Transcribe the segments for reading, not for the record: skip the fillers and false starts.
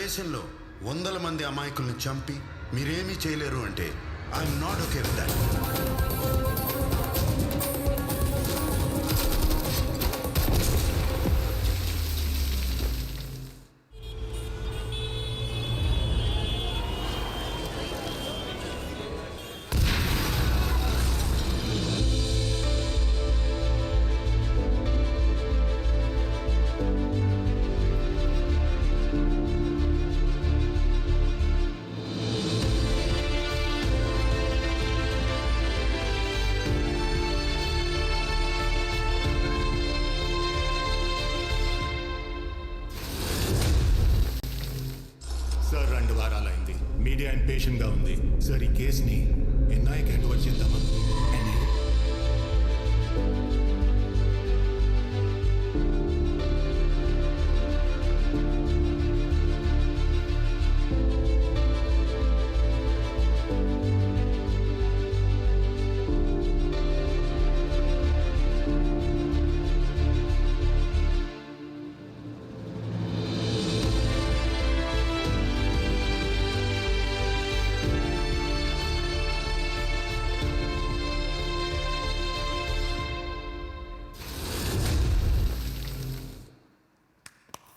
దేశంలో వందల మంది అమాయకుల్ని చంపి మీరేమీ చేయలేరు అంటే I'm not okay with that. Sir 2 వారాలైంది. మీడియా ఇంపేషెంట్గా ఉంది. సార్ ఈ కేసుని ఎన్ఐకి హ్యాండ్ ఓవర్ చేద్దామా?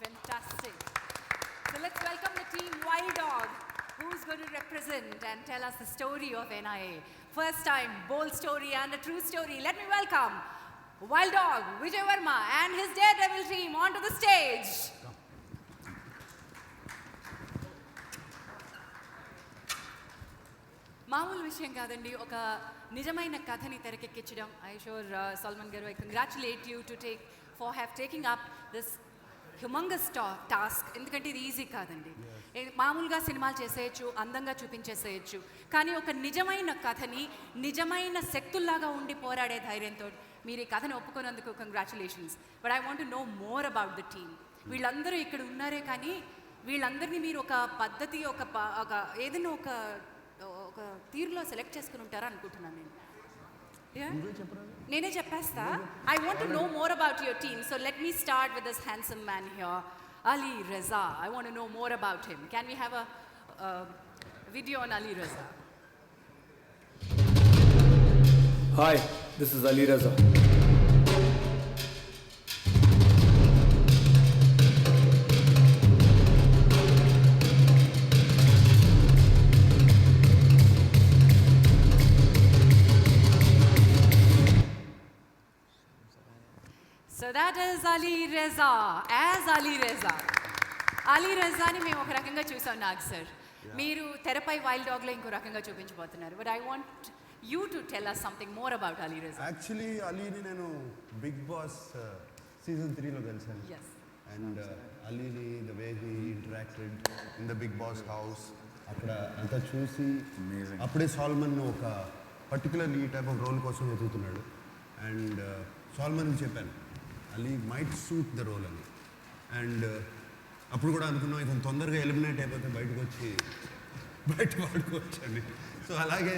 Fantastic. So let's welcome the team Wild Dog, who's going to represent and tell us the story of NIA. First time, bold story and a true story. Let me welcome Wild Dog, Vijay Verma and his Daredevil team onto the stage. మామూలు విషయం కాదండి, ఒక నిజమైన కథని తెరకెక్కించడం. I sure Salman గారు, I congratulate you for have taking up this humongous task. ఎందుకంటే ఇది easy కాదండి. మామూలుగా సినిమాలు చేసేయచ్చు, అందంగా చూపించేసేయచ్చు, కానీ ఒక నిజమైన కథని నిజమైన శక్తుల్లాగా ఉండి పోరాడే ధైర్యంతో మీరు ఈ కథని ఒప్పుకున్నందుకు congratulations. But I want to know more about the team. వీళ్ళందరూ ఇక్కడ ఉన్నారే, కానీ వీళ్ళందరినీ మీరు ఒక పద్ధతి, ఒక ఏదైనా ఒక తీరులో సెలెక్ట్ చేసుకుని ఉంటారా అనుకుంటున్నాను నేను. నేనే చెప్పేస్తా. I want to know more about your team. So let me start with this handsome man here, Ali Reza. I want to know more about him. Can we have a video on Ali Reza? Hi, this is Ali Reza. So that is Ali Reza, as Ali Reza. Ali Rezaని మేము ఒక రకంగా చూసాం Nag sir. మీరు తెరపై wild డాగ్లో ఇంకో రకంగా చూపించబోతున్నారు. But I want you to tell us something more about Ali Reza. Actually అలీని నేను బిగ్ బాస్ సీజన్ 3లో కలిసాను. అండ్ అలీని the way he interacted in the Bigg Boss house, అక్కడ అంతా చూసి అప్పుడే సాల్మన్ ఒక పర్టికులర్ ఈ టైప్ ఆఫ్ రోల్ కోసం వెతుకుతున్నాడు. అండ్ సాల్మన్కి చెప్పాను Ali might suit the role అని. అండ్ అప్పుడు కూడా అనుకున్నాం ఇతను తొందరగా ఎలిమినేట్ అయిపోతే బయట వాడుకోవచ్చండి. సో అలాగే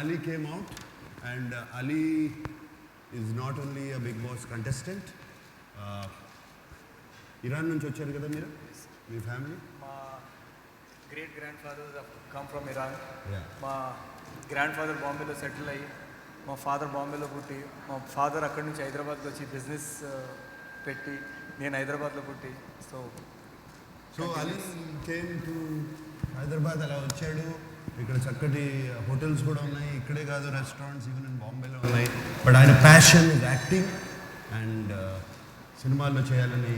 Ali came out. And Ali is not only a Bigg Boss contestant. Iran నుంచి వచ్చారు కదా మీరు, మీ ఫ్యామిలీ? మా great grand father come from Iran. మా గ్రాండ్ ఫాదర్ బాంబేలో సెటిల్ అయ్యి, మా ఫాదర్ బాంబేలో పుట్టి, మా ఫాదర్ అక్కడి నుంచి హైదరాబాద్కి వచ్చి బిజినెస్ పెట్టి, నేను హైదరాబాద్లో పుట్టి. So Ali came to Hyderabad, అలా వచ్చాడు. ఇక్కడ చక్కటి హోటల్స్ కూడా ఉన్నాయి, ఇక్కడే కాదు రెస్టారెంట్స్ ఈవెన్ ఇన్ బాంబేలో ఉన్నాయి. బట్ ఆయన ప్యాషన్ ఇస్ యాక్టింగ్ అండ్ సినిమాల్లో చేయాలని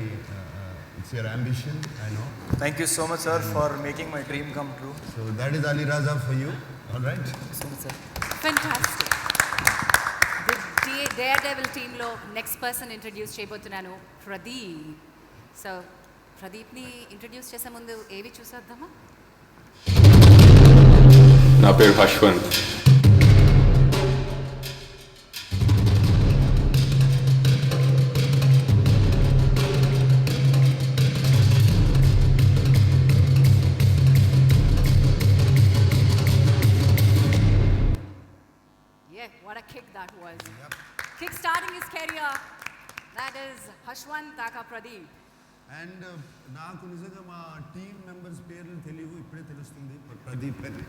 it's your ambition, I know. Thank you so much sir for making my dream come true. So that is Ali Raja for you. All right, so much sir. Fantastic. The Daredevil టీంలో next person introduce చేయబోతున్నాను, Pradeep. So ప్రదీప్ని introduce చేసే ముందు ఏవి చూసేద్దామా? నా పేరు హర్షవంత్. What a kick that was. Kick starting his career. That is Harshwant Taka Pradeep. And నాకు నిజంగా మా టీమ్ మెంబర్స్ పేర్లు తెలియవు, ఇప్పుడే తెలుస్తుంది. ప్రదీప్ అని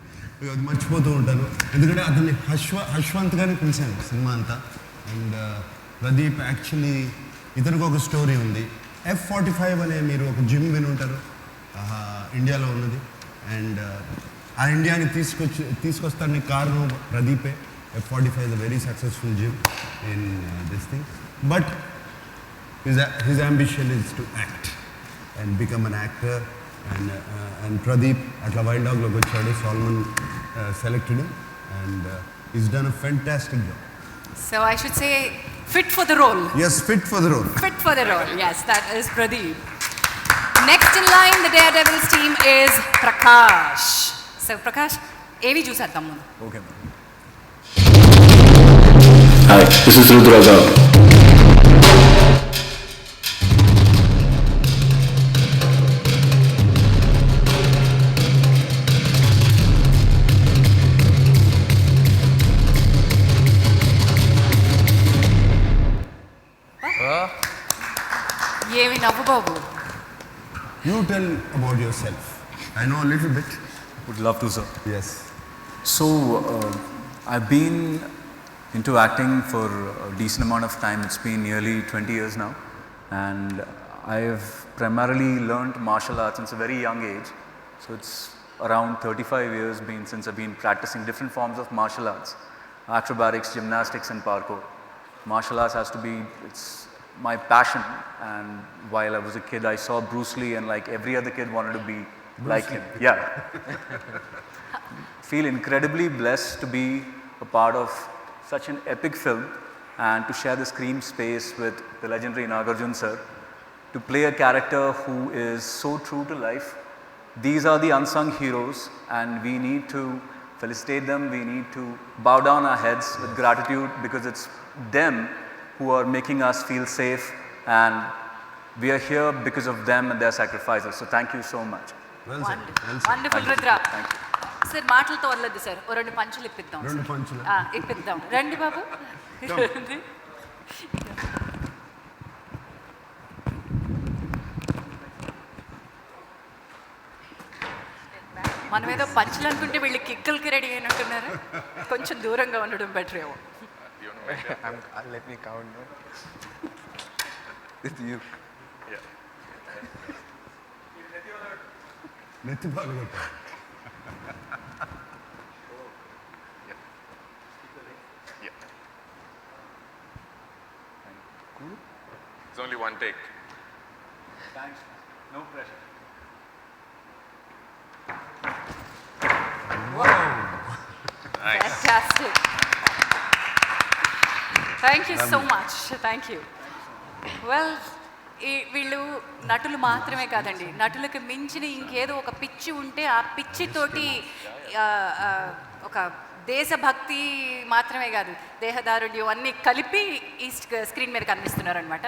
అది మర్చిపోతూ ఉంటాను, ఎందుకంటే అతన్ని హశ్వంత్గానే పిలిచాను సినిమా అంతా. అండ్ ప్రదీప్ యాక్చువల్లీ ఇతనికి ఒక స్టోరీ ఉంది. F45 అనే మీరు ఒక జిమ్ విని ఉంటారు, ఇండియాలో ఉన్నది. అండ్ ఆ ఇండియాని తీసుకొస్తానికి కారణం ప్రదీపే. F45 is a very successful gym in this thing. But his ambition is to act and become an actor. And Pradeep atla Wild Dog lo vachadu, Solomon selected him, and he's done a fantastic job. So I should say fit for the role. Yes, fit for the role. Fit for the role. Yes, that is Pradeep. Next in line, the Daredevils team is Prakash. So Prakash, ఏవి చూసేద్దాం ముందు. Okay. Hi, this is Rudraja. ఏమి నవ్వు బాబు. You tell about yourself. I know a little bit. Would love to, sir. Yes. So, I've been into acting for a decent amount of time. It's been nearly 20 years now. And I've primarily learned martial arts since a very young age. So, it's around 35 years since I've been practicing different forms of martial arts. Acrobatics, gymnastics and parkour. Martial arts has to be, it's my passion. And while I was a kid, I saw Bruce Lee, and like every other kid wanted to be like him. Yeah. Feel incredibly blessed to be a part of such an epic film and to share the screen space with the legendary Nagarjun sir, to play a character who is so true to life. These are the unsung heroes, and we need to felicitate them. We need to bow down our heads with gratitude, because it's them who are making us feel safe, and we are here because of them and their sacrifices. So thank you so much. Well said. Well said. Wonderful Rudra. Thank you. Sir మాటలతో వదలద్దు sir, ఓ 2 పంచులు ఇప్పిద్దాం. 2 పంచులు ఇప్పిద్దాం. రండి బాబు. మనం ఏదో పంచులు అనుకుంటే వీళ్ళు కిక్కలకి ready అయినట్టున్నారు. కొంచెం దూరంగా ఉండడం బెటర్ ఏమో. Let me count. With you. నెత్తి పగలగొట్టా. It's only one take. Thanks. No pressure. Fantastic. Thank you so much. Thank you. Well, వీళ్ళు నటులు మాత్రమే కాదండి, నటులకు మించిన ఇంకేదో ఒక పిచ్చి ఉంటే ఆ పిచ్చితోటి ఒక దేశభక్తి మాత్రమే కాదు, దేహదారుణ్యం అన్నీ కలిపి ఈ స్క్రీన్ మీద కనిపిస్తున్నారు అనమాట.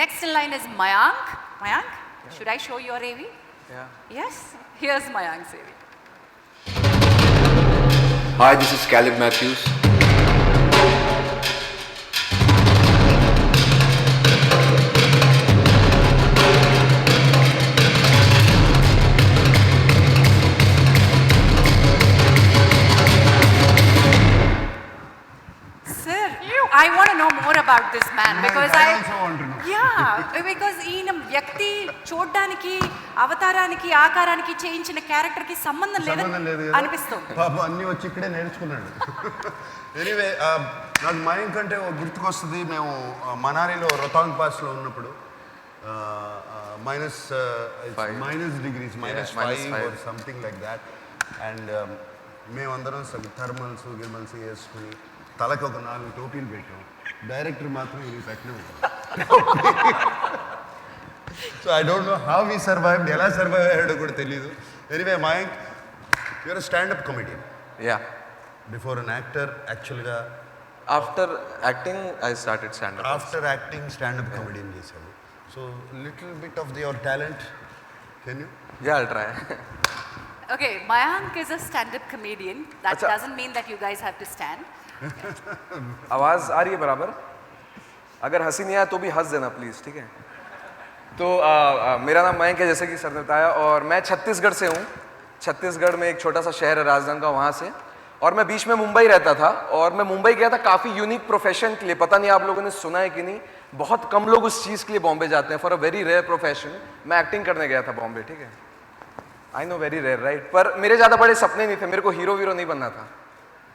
Next line is Mayank. Mayank, should I show your ఏవి? Yes, here's Mayank's AV. Hi, this is Caleb Matthews. I want to know more about this man, because I also want to know. Yeah, because ఈయన వ్యక్తి చూడడానికి, అవతారానికి, ఆకారానికి చేయించిన character కి సంబంధం లేదు అనిపిస్తుంది. పాప అన్నీ వచ్చి ఇక్కడే నేర్చుకున్నాడు. ఎనీవే, నాకు మయాంక్ అంటే గుర్తుకొస్తుంది, మేము మనాలిలో రోహతాంగ్ పాస్లో ఉన్నప్పుడు minus degrees, -5 or something like that. And మేమందరం థర్మల్స్ గిర్మల్స్ వేసుకుని తలకి ఒక 4 టోపీలు పెట్టాం. డైరెక్టర్ మాత్రం ఇది పెట్టినాం. So I don't know how he survived, ఎలా సర్వైవ్ అయ్యాడో కూడా తెలియదు. Anyway, Mayank, you're a standup comedian. Yeah. Before an actor, యాక్చువల్గా After acting, I started stand-up. After acting standup comedian చేశాడు. So little bit of your talent, can you? Yeah, I'll try. Okay, Mayank is a stand-up comedian. That Achha. doesn't mean that you guys have to stand. आवाज आ रही है बराबर? अगर हंसी नहीं आया तो भी हंस देना प्लीज, ठीक है? तो मेरा नाम मयंक है, जैसे कि सर ने बताया, और मैं छत्तीसगढ़ से हूँ। छत्तीसगढ़ में एक छोटा सा शहर है राजनांदगांव, वहाँ से। और मैं बीच में मुंबई रहता था, और मैं मुंबई गया था काफ़ी यूनिक प्रोफेशन के लिए। पता नहीं आप लोगों ने सुना है कि नहीं, बहुत कम लोग उस चीज़ के लिए बॉम्बे जाते हैं, for a very rare profession. मैं एक्टिंग करने गया था बॉम्बे, ठीक है। I know, very rare, right. पर मेरे ज़्यादा बड़े सपने नहीं थे, मेरे को हीरो वीरो नहीं बनना था।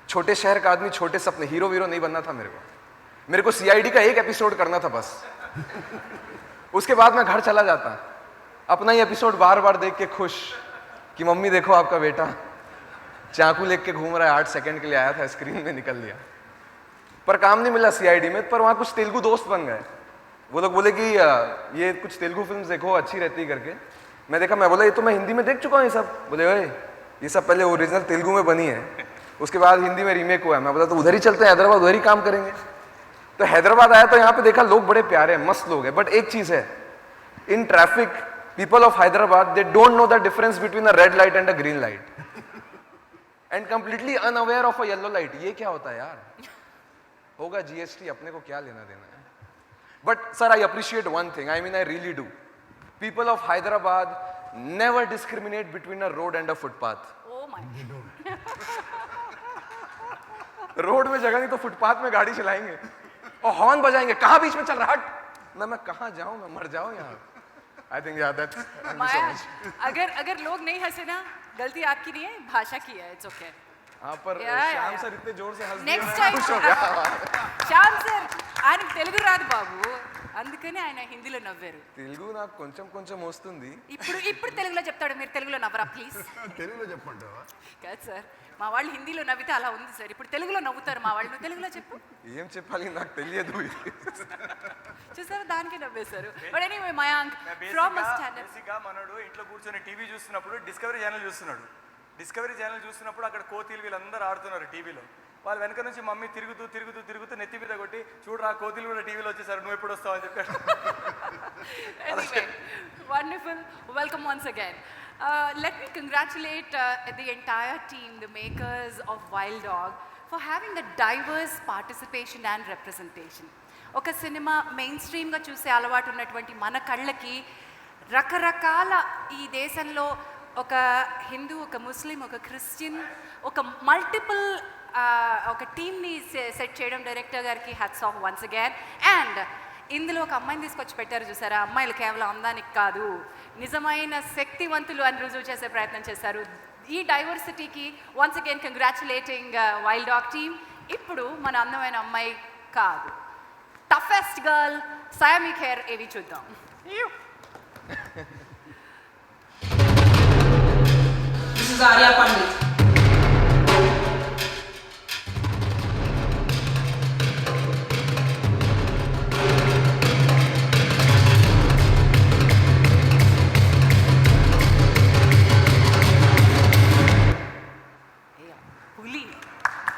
छोटे शहर का आदमी, छोटे सपने, हीरो वीरो नहीं बनना था मेरे को CID का एक एपिसोड करना था बस। उसके बाद मैं घर चला जाता, अपना ही एपिसोड बार बार देख के खुश कि मम्मी देखो आपका बेटा चाकू लेके घूम रहा है, 8 सेकंड के लिए आया था, स्क्रीन में निकल लिया। पर काम नहीं मिला CID में। पर वहाँ कुछ तेलुगु दोस्त बन गए, वो लोग बोले कि ये कुछ तेलुगु फिल्म देखो, अच्छी रहती करके। मैं देखा, मैं बोला ये तो मैं हिंदी में देख चुका हूँ ये सब। बोले ओए ये सब पहले ओरिजिनल तेलुगु में बनी है, उसके बाद हिंदी में रीमेक हुआ है। मैं बोला तो उधर ही चलते हैं हैदराबाद, उधर ही काम करेंगे। तो हैदराबाद आया तो यहाँ पे देखा लोग बड़े प्यारे हैं, मस्त लोग हैं। बट एक चीज है, in traffic people of Hyderabad they don't know the difference between a red light and a green light and completely unaware of a yellow light. ये क्या होता है यार? होगा GST, अपने को क्या लेना देना है। But sir I appreciate one thing, I mean I really do, people of Hyderabad never discriminate between a road and a footpath. Oh my, road में जगह नहीं तो फुटपाथ में गाड़ी चलाएंगे और हॉर्न बजाएंगे, कहाँ बीच में चल रहा हट ना, मैं कहाँ जाऊं, मैं मर जाऊं यहाँ। आई थिंक यार दैट्स माया, अगर लोग नहीं हंसे ना, गलती आपकी नहीं है, भाषा की है, इट्स ओके। हाँ, पर श्याम सर इतने जोर से हंस दिए, नेक्स्ट मैं टाइम खुश हो गया। శ్యామ్ సార్ ఆయన తెలుగు రాదు బాబు, అందుకని ఆయన హిందీలో నవ్వారు. తెలుగు నాకు కొంచెం కొంచెం వస్తుంది. ఇప్పుడు తెలుగులో చెప్తాడు, మీరు తెలుగులో నవ్వరా ప్లీజ్? తెలుగులో చెప్పంటావా? కాదు సార్, మా వాళ్ళు హిందీలో నవ్వితే అలా ఉంది సార్, ఇప్పుడు తెలుగులో నవ్వుతారు మా వాళ్ళు. నువ్వు తెలుగులో చెప్పు. ఏం చెప్పాలి నాకు తెలియదు. చూసారా, దానికి నవ్వేశారు. But anyway Mayank from standard, బేసిక్గా మనోడు ఇంట్లో కూర్చొని టీవీ చూస్తున్నప్పుడు డిస్కవరీ ఛానల్ చూస్తున్నాడు. డిస్కవరీ ఛానల్ చూస్తున్నప్పుడు అక్కడ కోతిలు వీళ్ళందరూ ఆడుతున్నారు టీవీలో. వాళ్ళు వెనక నుంచి మమ్మీ తిరుగుతూ తిరుగుతూ తిరుగుతూ నెత్తి మీద కొట్టి, చూడరా కోతిలు కూడా టీవీలో వచ్చేసారు, నువ్వు ఎప్పుడు వస్తావు అని చెప్పాడు. Anyway, wonderful. Welcome once again. Let me congratulate the entire team, the makers of Wild Dog, for having the diverse participation and representation. ఒక సినిమా మెయిన్ స్ట్రీమ్గా చూసే అలవాటు ఉన్నటువంటి మన కళ్ళకి రకరకాల ఈ దేశంలో ఒక హిందూ, ఒక ముస్లిం, ఒక క్రిస్టియన్, ఒక మల్టిపుల్ ఒక టీమ్ని సెట్ చేయడం డైరెక్టర్ గారికి hats off once again. And ఇందులో ఒక అమ్మాయిని తీసుకొచ్చి పెట్టారు చూసారా, అమ్మాయిలు కేవలం అందానికి కాదు, నిజమైన శక్తివంతులు అని రుజువు చేసే ప్రయత్నం చేశారు. ఈ డైవర్సిటీకి once again congratulating Wild Dog team. ఇప్పుడు మన అందమైన అమ్మాయి కాదు, టఫెస్ట్ గర్ల్ సయామి ఖేర్ ఏవి చూద్దాం. This is Arya Pandit.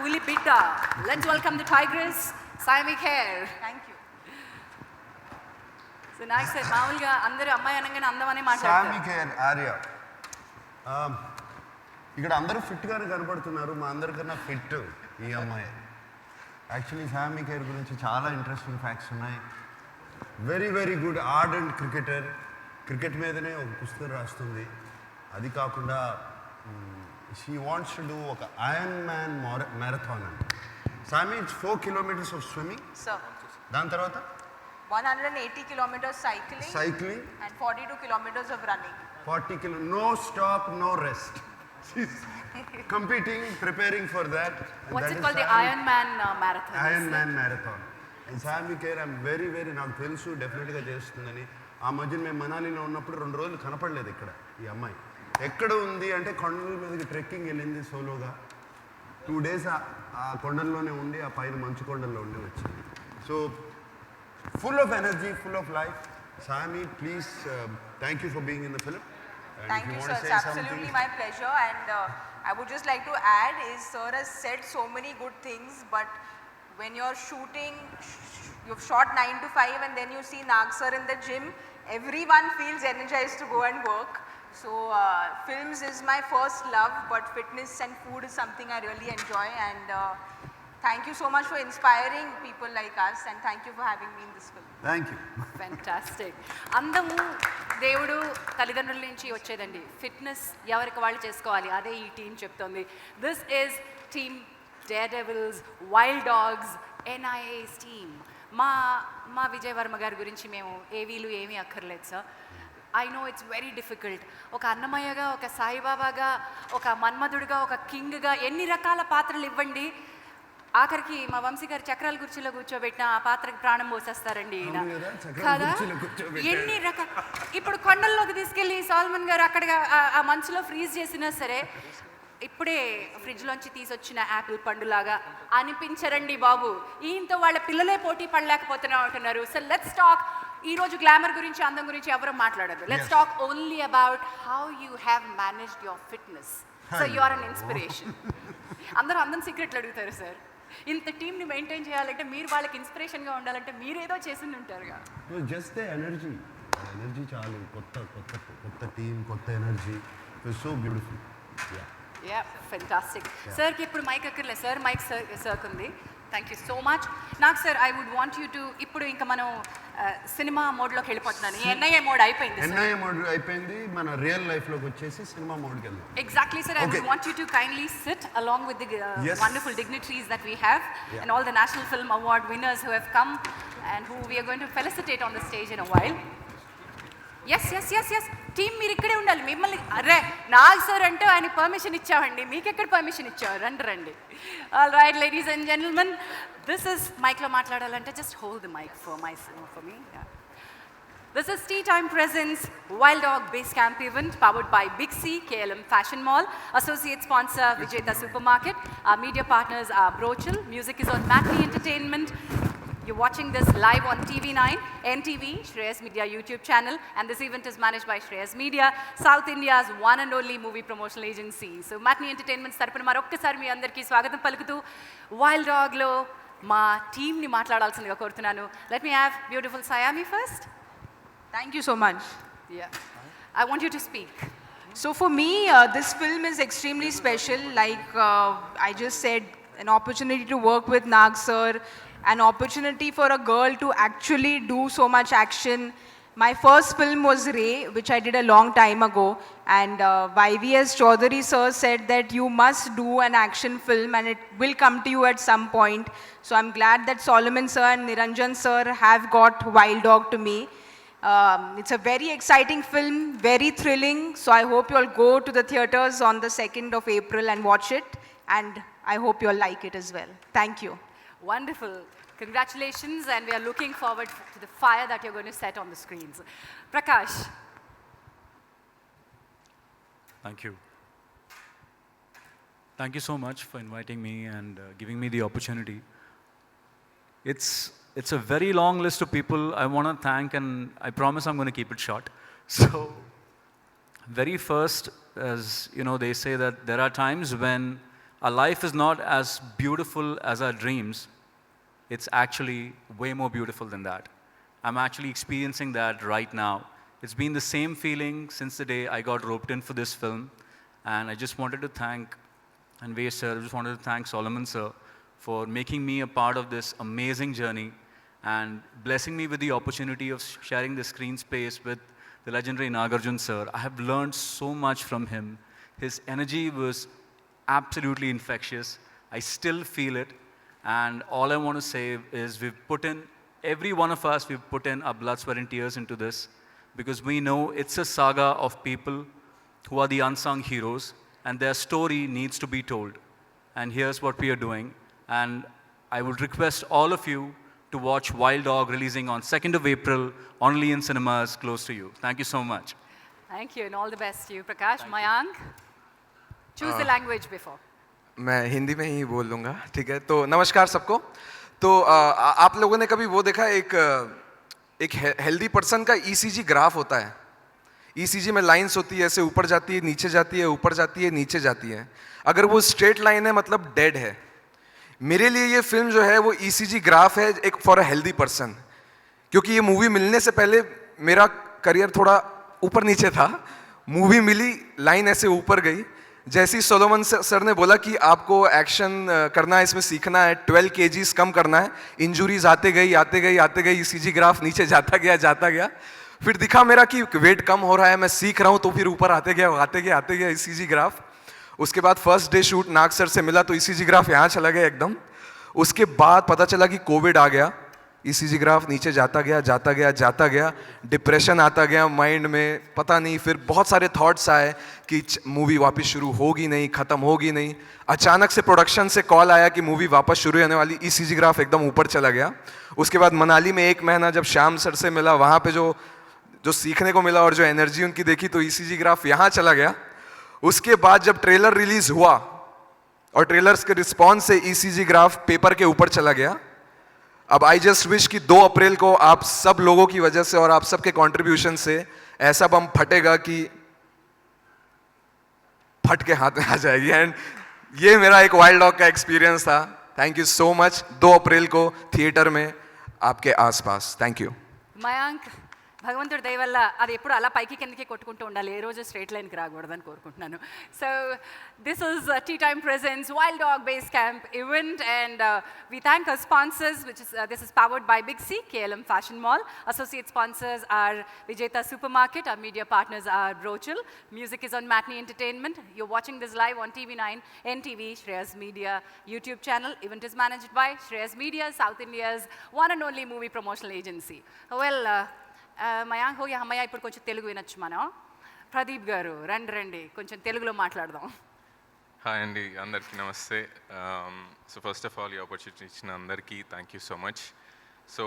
Huli Bitta. Let's welcome the tigress, Sami Khair. Thank you. So nice sir, మామూలుగా అందరూ అమ్మాయి అనగానే అందమనే సామి మాట్లాడతారు. ఖేర్ ఆర్య. ఇక్కడ అందరూ ఫిట్గానే కనపడుతున్నారు, మా అందరికన్నా ఫిట్ ఈ అమ్మాయి. యాక్చువల్లీ సామి ఖేర్ గురించి చాలా ఇంట్రెస్టింగ్ ఫ్యాక్ట్స్ ఉన్నాయి. Very very good ardent cricketer, cricket మీదనే ఒక పుస్తకం రాస్తుంది. అది కాకుండా షీ వాంట్స్ టు డూ ఒక ఐరన్ మ్యాన్ మ్యారథాన్ అండి. సామి, it's 4 kilometers of swimming, Sir, దాని తర్వాత 180 kilometers cycling and 42 kilometers of running. 40 kilometers, no stop, no rest. She's competing, preparing for that. What's it called? The Iron Man marathon. Iron Man marathon. And Sami Khair, I'm very నాకు తెలుసు డెఫినెట్గా చేస్తుందని. ఆ మధ్యన మేము మనాలిలో ఉన్నప్పుడు 2 రోజులు కనపడలేదు ఇక్కడ ఈ అమ్మాయి. ఎక్కడ ఉంది అంటే కొండల మీదకి ట్రెక్కింగ్ వెళ్ళింది సోలోగా. 2 days ఆ కొండల్లోనే ఉండి, ఆ పైన మంచు కొండల్లో ఉండి వచ్చింది. So full of energy, full of life. Sami, please, thank you for being in the film. And Thank if you, want sir. to It's say absolutely something, my pleasure. And I would just like to add is, sir has said so many good things, but when you're shooting, you've shot 9 to 5 and then you see Nag sir in the gym, everyone feels energized to go and work. So films is my first love, but fitness and food is something I really enjoy. And Thank you so much for inspiring people like us, and thank you for having me in this film. Thank you. Fantastic. అందము దేవుడు తల్లిదండ్రుల నుంచి వచ్చేదండి. Fitness ఎవరికి వాళ్ళు చేసుకోవాలి, అదే ఈ team చెప్తోంది. This is team daredevils, wild dogs, NIA's team. మా విజయ్ వర్మ గారి గురించి మేము ఏమీ అక్కర్లేదు sir. I know it's very difficult. ఒక అన్నమయ్యగా, ఒక సాయిబాబాగా, ఒక మన్మధుడిగా, ఒక కింగ్గా ఎన్ని రకాల పాత్రలు ఇవ్వండి, ఆఖరికి మా వంశీ గారు చక్రాల కుర్చీలో కూర్చోబెట్టిన ఆ పాత్రకి ప్రాణం పోసేస్తారండి ఈయన కదా. ఎన్ని రకాల, ఇప్పుడు కొండల్లోకి తీసుకెళ్ళి సాల్మన్ గారు అక్కడ ఆ మంచులో ఫ్రీజ్ చేసినా సరే ఇప్పుడే ఫ్రిడ్జ్లోంచి తీసుకొచ్చిన యాపిల్ పండులాగా అనిపించరండి బాబు. ఈయనతో వాళ్ళ పిల్లలే పోటీ పడలేకపోతున్నా అంటున్నారు. So let's talk. ఈరోజు గ్లామర్ గురించి, అందం గురించి ఎవరు మాట్లాడదు. Let's talk only about how you have managed your fitness. So you are an inspiration. అందరూ అందం సీక్రెట్లు అడుగుతారు సార్. ఇంత టీంని మెయింటైన్ చేయాలంటే, మీరు వాళ్ళకి ఇన్స్పిరేషన్గా ఉండాలంటే మీరేదో చేసి ఉంటారుగా. జస్ట్ ఎనర్జీ చాలు. కొత్త టీం, కొత్త energy. So beautiful. Yeah fantastic. సార్కి ఇప్పుడు మైక్ అక్కర్లేదు సార్, మైక్ సార్కి ఉంది. Thank you so much. నాకు sir I would want you to, ఇప్పుడు ఇంకా మనం సినిమా మోడ్లోకి వెళ్ళిపోతున్నాను. NIA మోడ్ అయిపోయింది. NIA మోడ్ అయిపోయింది, మన రియల్ లైఫ్లోకి వచ్చేసి సినిమా మోడ్కి వెళ్దాం. Exactly, sir. I would want you to kindly sit along with the wonderful dignitaries that we have, and all the National Film Award winners who have come and who we are going to felicitate on the stage in a while. Yes. Team మీరు ఇక్కడే ఉండాలి. మిమ్మల్ని అరే Nag sir అంటే ఆయన permission ఇచ్చామండి, మీకు ఎక్కడ పర్మిషన్ ఇచ్చావు? రండి. All right ladies and gentlemen, this is మైక్లో మాట్లాడాలంటే just hold the mic for me. This is Tea Time Presents Wild Dog Base Camp event powered by Big C, KLM Fashion Mall. Associate sponsor Vijayta Supermarket. Our media partners are Brochel. Music is on Matinee Entertainment. You're watching this live on TV9, NTV, Shreyas Media YouTube channel, and this event is managed by Shreyas Media, South India's one and only movie promotional agency. So Matinee Entertainment tarapuna marokkasari మీ అందరికీ స్వాగతం పలుకుతూ Wild Dog లో మా టీంని మాట్లాడాల్సిందిగా కోరుతున్నాను. Let me have beautiful Sayami first. Thank you so much. Yeah. I want you to speak. So for me, this film is extremely special. Like I just said, an opportunity to work with Nag sir, an opportunity for a girl to actually do so much action. My first film was Ray, which I did a long time ago, and YVS Chaudhary sir said that you must do an action film and it will come to you at some point. So I'm glad that Solomon sir and Niranjan sir have got Wild Dog to me. It's a very exciting film, very thrilling, so I hope you all go to the theatres on the 2nd of April and watch it, and I hope you all like it as well. Thank you. Wonderful. Congratulations, and we are looking forward to the fire that you're going to set on the screens. Prakash. Thank you. Thank you so much for inviting me and giving me the opportunity. It's a very long list of people I want to thank, and I promise I'm going to keep it short. So, very first, as you know, they say that there are times when our life is not as beautiful as our dreams. It's actually way more beautiful than that. I'm actually experiencing that right now. It's been the same feeling since the day I got roped in for this film, and I just wanted to thank Anvesh sir, I just wanted to thank Solomon sir for making me a part of this amazing journey and blessing me with the opportunity of sharing the screen space with the legendary Nagarjun sir. I have learned so much from him. His energy was absolutely infectious. I still feel it. And all I want to say is every one of us, we've put in our blood, sweat and tears into this because we know it's a saga of people who are the unsung heroes and their story needs to be told. And here's what we are doing. And I would request all of you to watch Wild Dog releasing on 2nd of April, only in cinemas close to you. Thank you so much. Thank you, and all the best to you, Prakash. Mayank, choose the language before. मैं हिंदी में ही बोल लूँगा, ठीक है? तो नमस्कार सबको. तो आप लोगों ने कभी वो देखा, एक हेल्दी पर्सन का ECG ग्राफ होता है. ECG में लाइंस होती है, ऐसे ऊपर जाती है, नीचे जाती है, ऊपर जाती है, नीचे जाती है. अगर वो स्ट्रेट लाइन है मतलब डेड है. मेरे लिए ये फिल्म जो है वो ECG ग्राफ है एक फॉर अ हेल्दी पर्सन, क्योंकि ये मूवी मिलने से पहले मेरा करियर थोड़ा ऊपर नीचे था. मूवी मिली, लाइन ऐसे ऊपर गई. जैसे ही सोलोमन सर ने बोला कि आपको एक्शन करना है, इसमें सीखना है, 12 kgs कम करना है, इंजुरीज आते गई ECG ग्राफ नीचे जाता गया, फिर दिखा मेरा कि वेट कम हो रहा है, मैं सीख रहा हूँ, तो फिर ऊपर आते गया ECG ग्राफ। उसके बाद फर्स्ट डे शूट नाग सर से मिला तो ECG ग्राफ यहाँ चला गया एकदम। उसके बाद पता चला कि कोविड आ गया, ECG ग्राफ नीचे जाता गया, डिप्रेशन आता गया माइंड में, पता नहीं, फिर बहुत सारे थॉट्स आए कि मूवी वापस शुरू होगी नहीं, ख़त्म होगी नहीं। अचानक से प्रोडक्शन से कॉल आया कि मूवी वापस शुरू होने वाली, ECG ग्राफ एकदम ऊपर चला गया। उसके बाद मनाली में 1 महीना जब श्याम सर से मिला, वहाँ पे जो सीखने को मिला और जो एनर्जी उनकी देखी, तो ECG ग्राफ यहाँ चला गया। उसके बाद जब ट्रेलर रिलीज हुआ और ट्रेलर्स के रिस्पॉन्स से ECG ग्राफ पेपर के ऊपर चला गया। अब आई जस्ट विश कि 2 अप्रैल को आप सब लोगों की वजह से और आप सबके कंट्रीब्यूशन से ऐसा बम फटेगा कि फट के हाथ में आ जाएगी। एंड ये मेरा एक वाइल्ड डॉग का एक्सपीरियंस था। Thank you so much. 2 अप्रैल को थिएटर में आपके आसपास। Thank you. మయాంక్ భగవంతుడి దయ వల్ల అది ఎప్పుడు అలా పైకి కిందకి కొట్టుకుంటూ ఉండాలి, ఏ రోజు స్ట్రైట్ లైన్కి రాకూడదని కోరుకుంటున్నాను. So this is tea time presence wild dog base camp event and we thank our sponsors, which is this is powered by Big C, KLM Fashion Mall. Associate sponsors are Vijeta Supermarket. Our media partners are Brochil. Music is on Matinee Entertainment. You're watching this live on TV9, NTV, Shreyas Media YouTube channel. Event is managed by Shreyas Media, South India's one and only movie promotional agency. Well, Mayank హోగి అమ్మయ్య, ఇప్పుడు కొంచెం తెలుగు వినొచ్చు మనం. ప్రదీప్ గారు రండి కొంచెం తెలుగులో మాట్లాడదాం. హాయ్ అండి, అందరికీ నమస్తే. సో ఫస్ట్ ఆఫ్ ఆల్ ఈ ఆపర్చునిటీ ఇచ్చిన అందరికీ thank you so much. So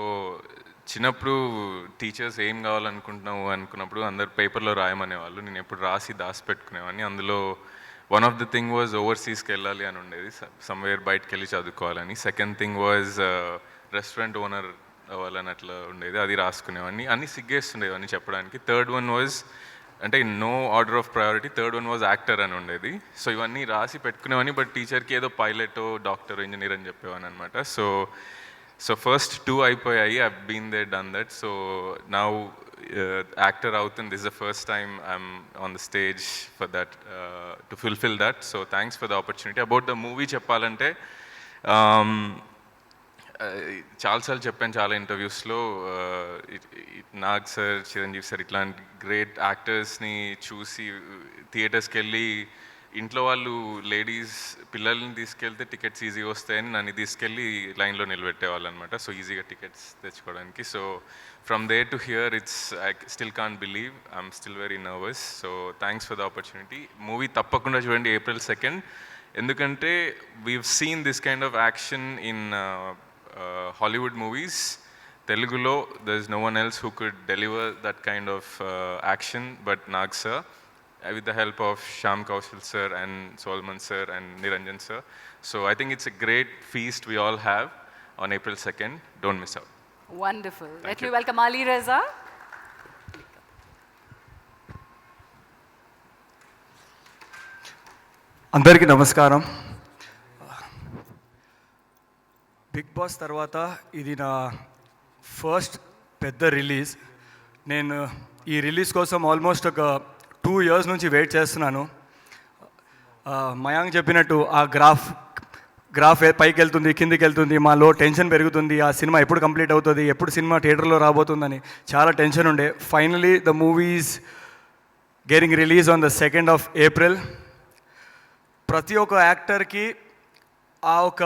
చిన్నప్పుడు టీచర్స్ ఏం కావాలనుకుంటున్నావు అనుకున్నప్పుడు అందరు పేపర్లో రాయమనేవాళ్ళు. నేను ఎప్పుడు రాసి దాచిపెట్టుకునేవాడిని. అందులో one of the thing was ఓవర్సీస్కి వెళ్ళాలి అని ఉండేది, సమ్వేర్ బయటకు వెళ్ళి చదువుకోవాలని. Second thing was restaurant owner అవ్వాలని అట్లా ఉండేది, అది రాసుకునేవాడిని. అన్నీ సిగ్గేస్తుండేవన్నీ చెప్పడానికి. థర్డ్ వన్ వాజ్, అంటే no order of priority, third one was actor అని ఉండేది. సో ఇవన్నీ రాసి పెట్టుకునేవాడిని, బట్ టీచర్కి ఏదో పైలటో డాక్టర్ ఇంజనీర్ అని చెప్పేవాని అనమాట. సో ఫస్ట్ 2 అయిపోయాయి. I been there done that. So now actor అవుతుంది. This the first time I'm on the stage for that, to fulfil that. So thanks for the opportunity. About the movie చెప్పాలంటే, చాలాసార్లు చెప్పాను చాలా ఇంటర్వ్యూస్లో, Nag sir, Chiranjeevi sir ఇట్లాంటి great యాక్టర్స్ని చూసి థియేటర్స్కి వెళ్ళి ఇంట్లో వాళ్ళు లేడీస్ పిల్లల్ని తీసుకెళ్తే టికెట్స్ ఈజీగా వస్తాయని నన్ను తీసుకెళ్ళి లైన్లో నిలబెట్టేవాళ్ళు అనమాట. సో ఈజీగా టికెట్స్ తెచ్చుకోవడానికి. So from there to here it's I still can't believe, I'm still very nervous. So thanks for the opportunity. Movie తప్పకుండా చూడండి April 2nd, ఎందుకంటే we've seen this kind of action in Hollywood movies. Telugulo, there's no one else who could deliver that kind of action but Nag sir, with the help of Shyam Kaushal sir and Solomon sir and Niranjan sir. So I think it's a great feast we all have on April 2nd. Don't miss out. Wonderful. Let me welcome Ali Reza. అందరికీ నమస్కారం. Big boss తర్వాత ఇది నా first పెద్ద release. నేను ఈ release కోసం almost ఒక 2 years నుంచి వెయిట్ చేస్తున్నాను. మయాంక్ చెప్పినట్టు ఆ గ్రాఫ్ పైకి వెళ్తుంది, కిందికి వెళ్తుంది, మాలో టెన్షన్ పెరుగుతుంది. ఆ సినిమా ఎప్పుడు కంప్లీట్ అవుతుంది, ఎప్పుడు సినిమా థియేటర్లో రాబోతుందని చాలా టెన్షన్ ఉండే. Finally the movies getting release on the 2nd of April. ప్రతి ఒక్క యాక్టర్కి ఆ ఒక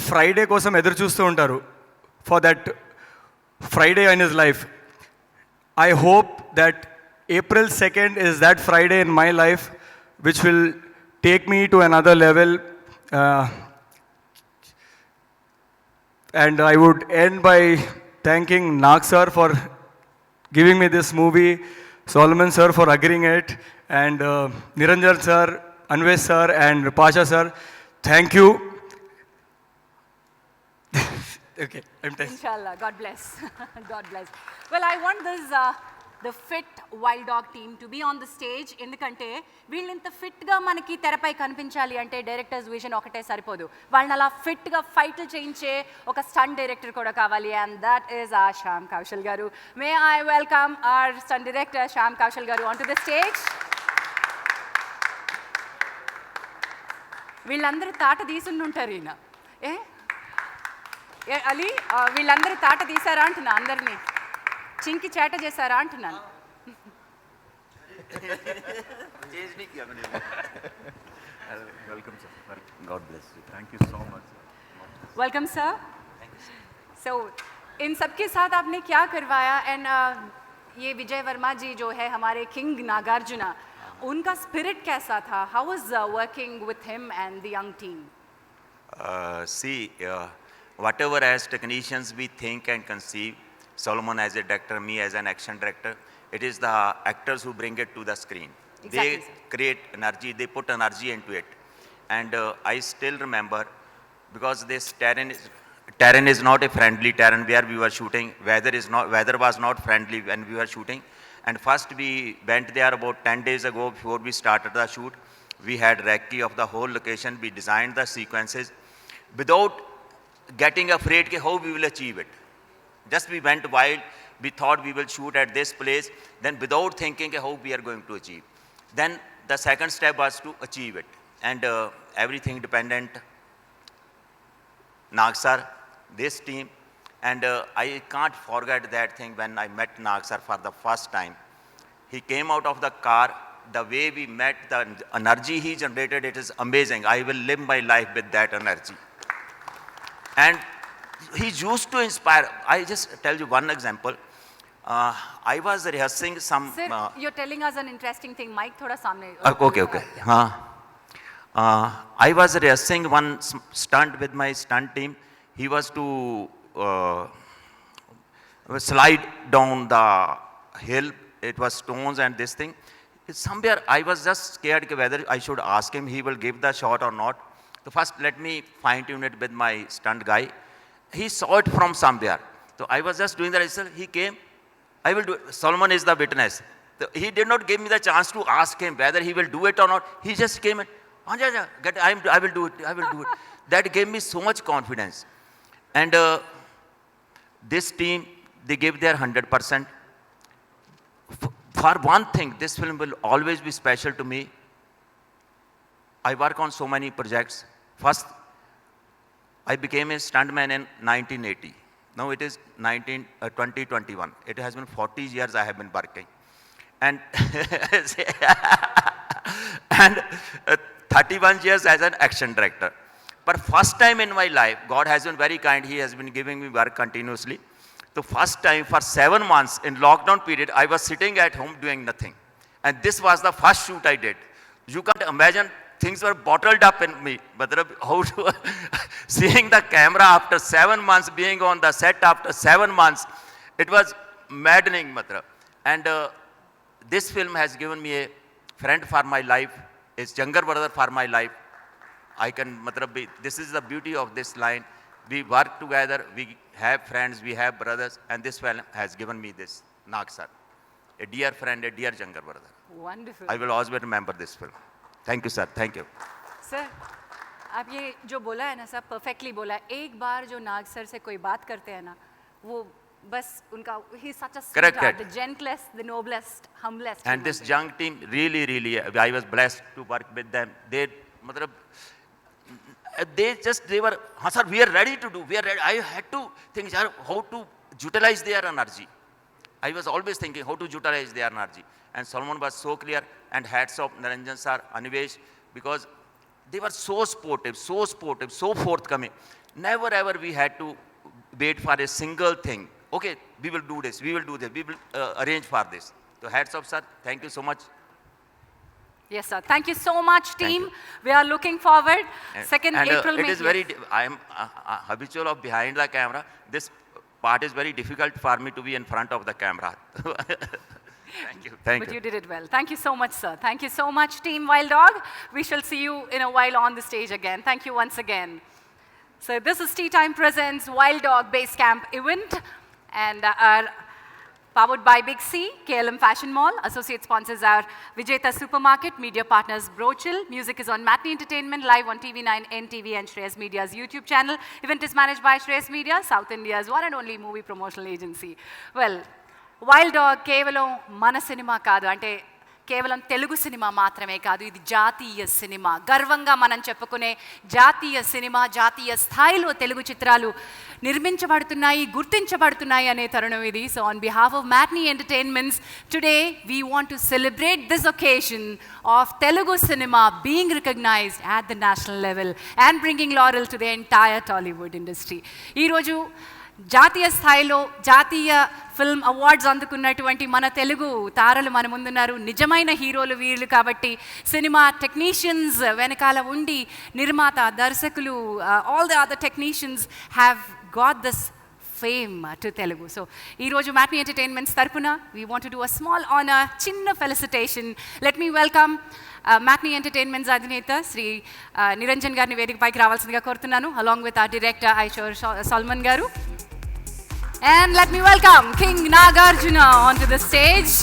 ఫ్రైడే కోసం ఎదురు చూస్తూ ఉంటారు, for that Friday in his life. I hope that April 2nd is that Friday in my life which will take me to another level, and I would end by thanking Nag sir for giving me this movie, Solomon sir for agreeing it, and Niranjan sir, Anvesh sir and Pasha sir, thank you. Okay, I'm done. Inshallah, God bless. God bless. Well, I want this the fit Wild Dog team to be on the stage, ఎందుకంటే వీళ్ళు ఇంత ఫిట్గా మనకి తెరపై కనిపించాలి అంటే directors vision ఒకటే సరిపోదు, వాళ్ళని అలా ఫిట్గా ఫైట్లు చేయించే ఒక స్టంట్ డైరెక్టర్ కూడా కావాలి. And that is our Shyam Kaushal గారు. May I welcome our stunt director Shyam Kaushal గారు ఆన్ టు ద స్టేజ్. వీళ్ళందరూ తాట తీసుండుంటారు ఈయన. ఏ ఏ అలీ, వీళ్ళందరూ తాట తీసారా అంటున్నా, అందరినీ చింకి చేట చేశారా అంటున్నాను. Welcome, sir. God bless you. Thank you so much. Welcome sir. So इन सबके साथ आपने क्या करवाया, एंड ये विजय वर्मा जी जो है हमारे किंग नागार्जुना, उनका स्पिरिट कैसा था? How was working with him and the young team? Whatever as technicians we think and conceive, Solomon as a director, me as an action director, it is the actors who bring it to the screen. Exactly, They sir. create energy, they put energy into it. And I still remember, because this terrain is not a friendly terrain where we were shooting. Weather was not friendly when we were shooting. And first we went there about 10 days ago before we started the shoot. We had recce of the whole location. We designed the sequences without getting afraid how we will achieve it. Just we went wild. We thought we will shoot at this place. Then without thinking how we are going to achieve. Then the second step was to achieve it. And everything dependent Nagsar, this team, and I can't forget that thing when I met Nagsar for the first time. He came out of the car, the way we met, the energy he generated, it is amazing. I will live my life with that energy. And he used to inspire. I just tell you one example. I was rehearsing some... Sir, you're telling us an interesting thing. Mike, thoda samne. Okay. I was rehearsing one stunt with my stunt team. He was to slide down the hill. It was stones and this thing. Somewhere I was just scared whether I should ask him, he will give the shot or not. So first let me fine tune it with my stunt guy. He saw it from somewhere. So I was just doing the rehearsal. He came. I will do it. Solomon is the witness. So he did not give me the chance to ask him whether he will do it or not. He just came in. I will do it. That gave me so much confidence. And this team, they gave their 100%. For one thing, this film will always be special to me. I work on so many projects. First, I became a stuntman in 1980. Now it is 2021. It has been 40 years I have been working. And, and 31 years as an action director. But first time in my life, God has been very kind. He has been giving me work continuously. The first time for 7 months in lockdown period, I was sitting at home doing nothing. And this was the first shoot I did. You can't imagine, things were bottled up in me. But how to seeing the camera after 7 months, being on the set after 7 months, it was maddening. And this film has given me a friend for my life, a younger brother for my life. This is the beauty of this line. We work together, we have friends, we have brothers, and this film has given me this, Nagsar. A dear friend, a dear younger brother. Wonderful. I will always remember this film. Thank you, sir. Thank you. Sir, आप ये जो बोला है ना सब perfectly बोला है. एक बार जो नाग सर से कोई बात करते हैं ना, वो बस उनका he is such a sweetheart, the gentlest, the noblest, humblest. And this young team, really, I was blessed to work with them. They were, sir, we are ready to do. We are ready. I had to think how to utilize their energy. I was always thinking how to utilize their energy. And Solomon was so clear. And hats off Naranjan sir, Anivesh, because they were so sportive, so forthcoming. Never ever we had to wait for a single thing. Okay, we will do this, we will arrange for this. So hats off, sir. Thank you so much. Yes, sir. Thank you so much, team. We are looking forward. Second April. It is very, I am habitual of behind the camera. This part is very difficult for me to be in front of the camera. Thank you. But you did it well. Thank you so much, sir. Thank you so much, Team Wild Dog. We shall see you in a while on the stage again. Thank you once again. So this is Tea Time Presents Wild Dog Base Camp event, and powered by Big C, KLM Fashion Mall. Associate sponsors are Vijeta Supermarket, media partners Brochil. Music is on Matinee Entertainment, live on TV9, NTV and Shreyas Media's YouTube channel. Event is managed by Shreyas Media, South India's one and only movie promotional agency. Well, wild dog కేవలం మన cinema కాదు, అంటే కేవలం Telugu cinema మాత్రమే కాదు, ఇది జాతీయ cinema. గర్వంగా మనం చెప్పుకునే జాతీయ సినిమా. జాతీయ స్థాయిలో తెలుగు చిత్రాలు నిర్మించబడుతున్నాయి, గుర్తించబడుతున్నాయి అనే తరుణం ఇది. So on behalf of Matinee Entertainments, today we want to celebrate this occasion of Telugu cinema being recognized at the national level and bringing laurel to the entire Tollywood industry. ఈరోజు జాతీయ స్థాయిలో జాతీయ ఫిల్మ్ అవార్డ్స్ అందుకున్నటువంటి మన తెలుగు తారలు మన ముందున్నారు. నిజమైన హీరోలు వీళ్ళు కాబట్టి సినిమా టెక్నీషియన్స్ వెనకాల ఉండి నిర్మాత, దర్శకులు, all the other technicians have got this fame to Telugu. So ఈరోజు మ్యాట్నీ ఎంటర్టైన్మెంట్స్ తరపున we want to do a small honour, చిన్న felicitation. Let me welcome Matinee Entertainments అధినేత శ్రీ నిరంజన్ గారిని వేదికపైకి రావాల్సిందిగా కోరుతున్నాను, along with our director Ahishor Solomon గారు. And let me welcome King Nagarjuna onto the stage.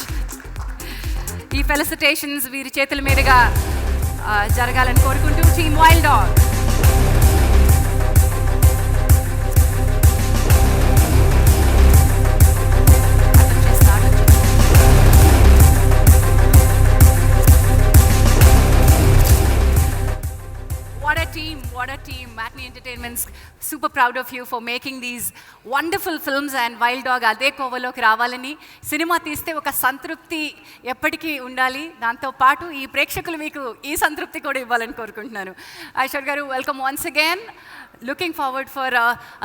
ఈ felicitations వీరి చేతుల మీదుగా జరగాలని కోరుకుంటూ team Wild dog. What a team. Matinee Entertainment's super proud of you for making these wonderful films, and Wild Dog అదే కోవలోకి రావాలని, సినిమా తీస్తే ఒక సంతృప్తి ఎప్పటికీ ఉండాలి, దాంతో పాటు ఈ ప్రేక్షకులు మీకు ఈ సంతృప్తి కూడా ఇవ్వాలని కోరుకుంటున్నాను. ఐశ్వర్ గారు, welcome once again. Looking forward for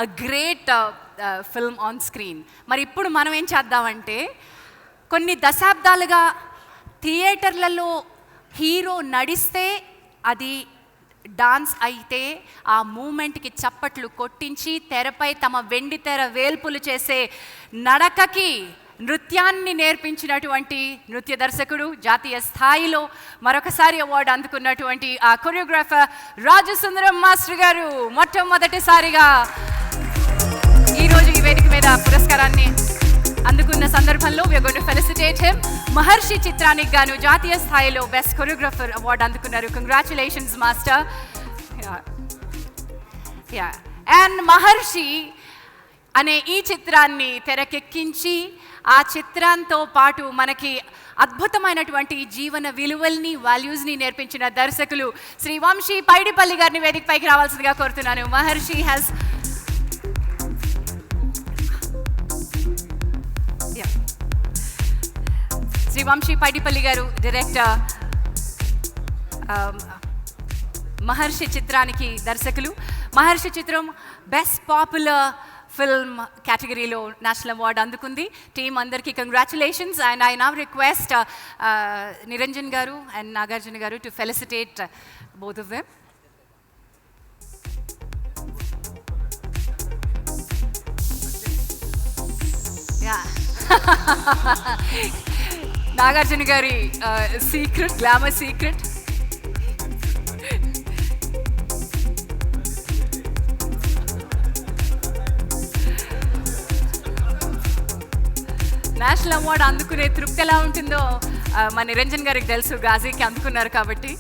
a great film on screen. మరి ఇప్పుడు మనం ఏం చేద్దామంటే, కొన్ని దశాబ్దాలుగా థియేటర్లలో హీరో నడిస్తే అది డాన్స్ అయితే ఆ మూమెంట్కి చప్పట్లు కొట్టించి తెరపై తమ వెండి తెర వేల్పులు చేసే నడకకి నృత్యాన్ని నేర్పించినటువంటి నృత్య దర్శకుడు, జాతీయ స్థాయిలో మరొకసారి అవార్డు అందుకున్నటువంటి ఆ కొరియోగ్రాఫర్ రాజసుందరం మాస్టర్ గారు మొట్టమొదటిసారిగా ఈరోజు ఈ వేదిక మీద పురస్కారాన్ని అందుకున్న సందర్భంలో we are going to felicitate him. మహర్షి చిత్రానికి గాను జాతీయ స్థాయిలో బెస్ట్ కొరియోగ్రాఫర్ అవార్డు అందుకున్నారు. Congratulations master. అండ్ మహర్షి అనే ఈ చిత్రాన్ని తెరకెక్కించి ఆ చిత్రంతో పాటు మనకి అద్భుతమైనటువంటి జీవన విలువల్ని, వాల్యూస్ని నేర్పించిన దర్శకులు శ్రీ వంశీ పైడిపల్లి గారిని వేదికపైకి రావాల్సిందిగా కోరుతున్నాను. మహర్షి హ్యాస్ శ్రీ వంశీ పైడిపల్లి గారు డైరెక్టర్, మహర్షి చిత్రానికి దర్శకులు. మహర్షి చిత్రం బెస్ట్ పాపులర్ ఫిల్మ్ కేటగిరీలో నేషనల్ అవార్డు అందుకుంది. టీమ్ అందరికీ congratulations. And I now request Niranjan గారు అండ్ నాగార్జున గారు to felicitate both of them. Nagarjuna గారి secret, glamour secret. National award అందుకునే తృప్తి ఎలా ఉంటుందో మన నిరంజన్ గారికి తెలుసు, గాజీకి అందుకున్నారు కాబట్టి.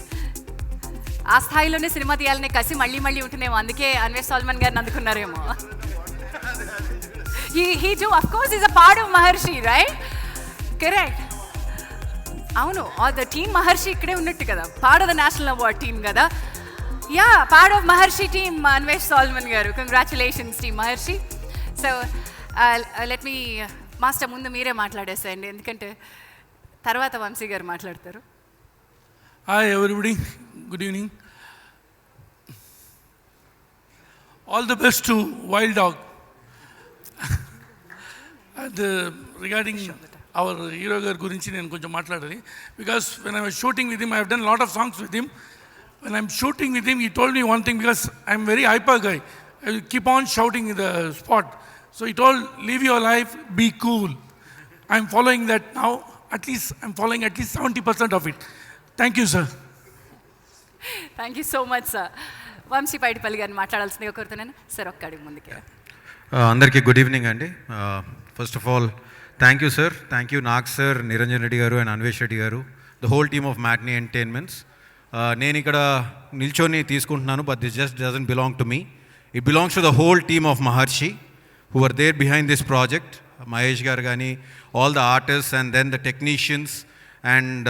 ఆ స్థాయిలోనే సినిమా తీయాలనే కసి మళ్ళీ మళ్ళీ ఉంటుందేమో, అందుకే అన్వేష్ సల్మాన్ గారిని అందుకున్నారేమో. he too, of course, is a part of Maharshi, right? Correct. అవును, ద టీమ్ మహర్షి ఇక్కడే ఉన్నట్టు కదా, part of the national award team కదా. Yeah, part of Maharshi team Anvesh Solomon గారు. Congratulations team Maharshi. So let me master, ముందు మీరే మాట్లాడేసేయండి, ఎందుకంటే తర్వాత వంశీ గారు మాట్లాడతారు. Hi everybody, good evening. All the best to wild Dog. Regarding our hero గారి గురించి నేను కొంచెం మాట్లాడాలి. Because when I was shooting with him, I have done lot of songs with him. When I'm shooting with him, he told me one thing, because I'm very hyper guy. I will keep on shouting in the spot. So he told, live your life, be cool. I'm following that now. At least I'm following at least 70% of it. Thank you, sir. Thank you so much sir. Vamshi Paidipally గారిని మాట్లాడాల్సిందిగా కోరుతున్నాను సార్. ఒక్కడి ముందుకే. అందరికీ good evening అండి. First of all thank you sir, thank you Nag sir, Niranjan Reddy గారు and Anvesh Reddy గారు, the whole team of Matinee Entertainments. నేను ఇక్కడ నిల్చొని తీసుకుంటున్నాను, but this just doesn't belong to me. It belongs to the whole team of Maharshi who are there behind this project. Mahesh గారు కానీ, all the artist, and then the technicians, and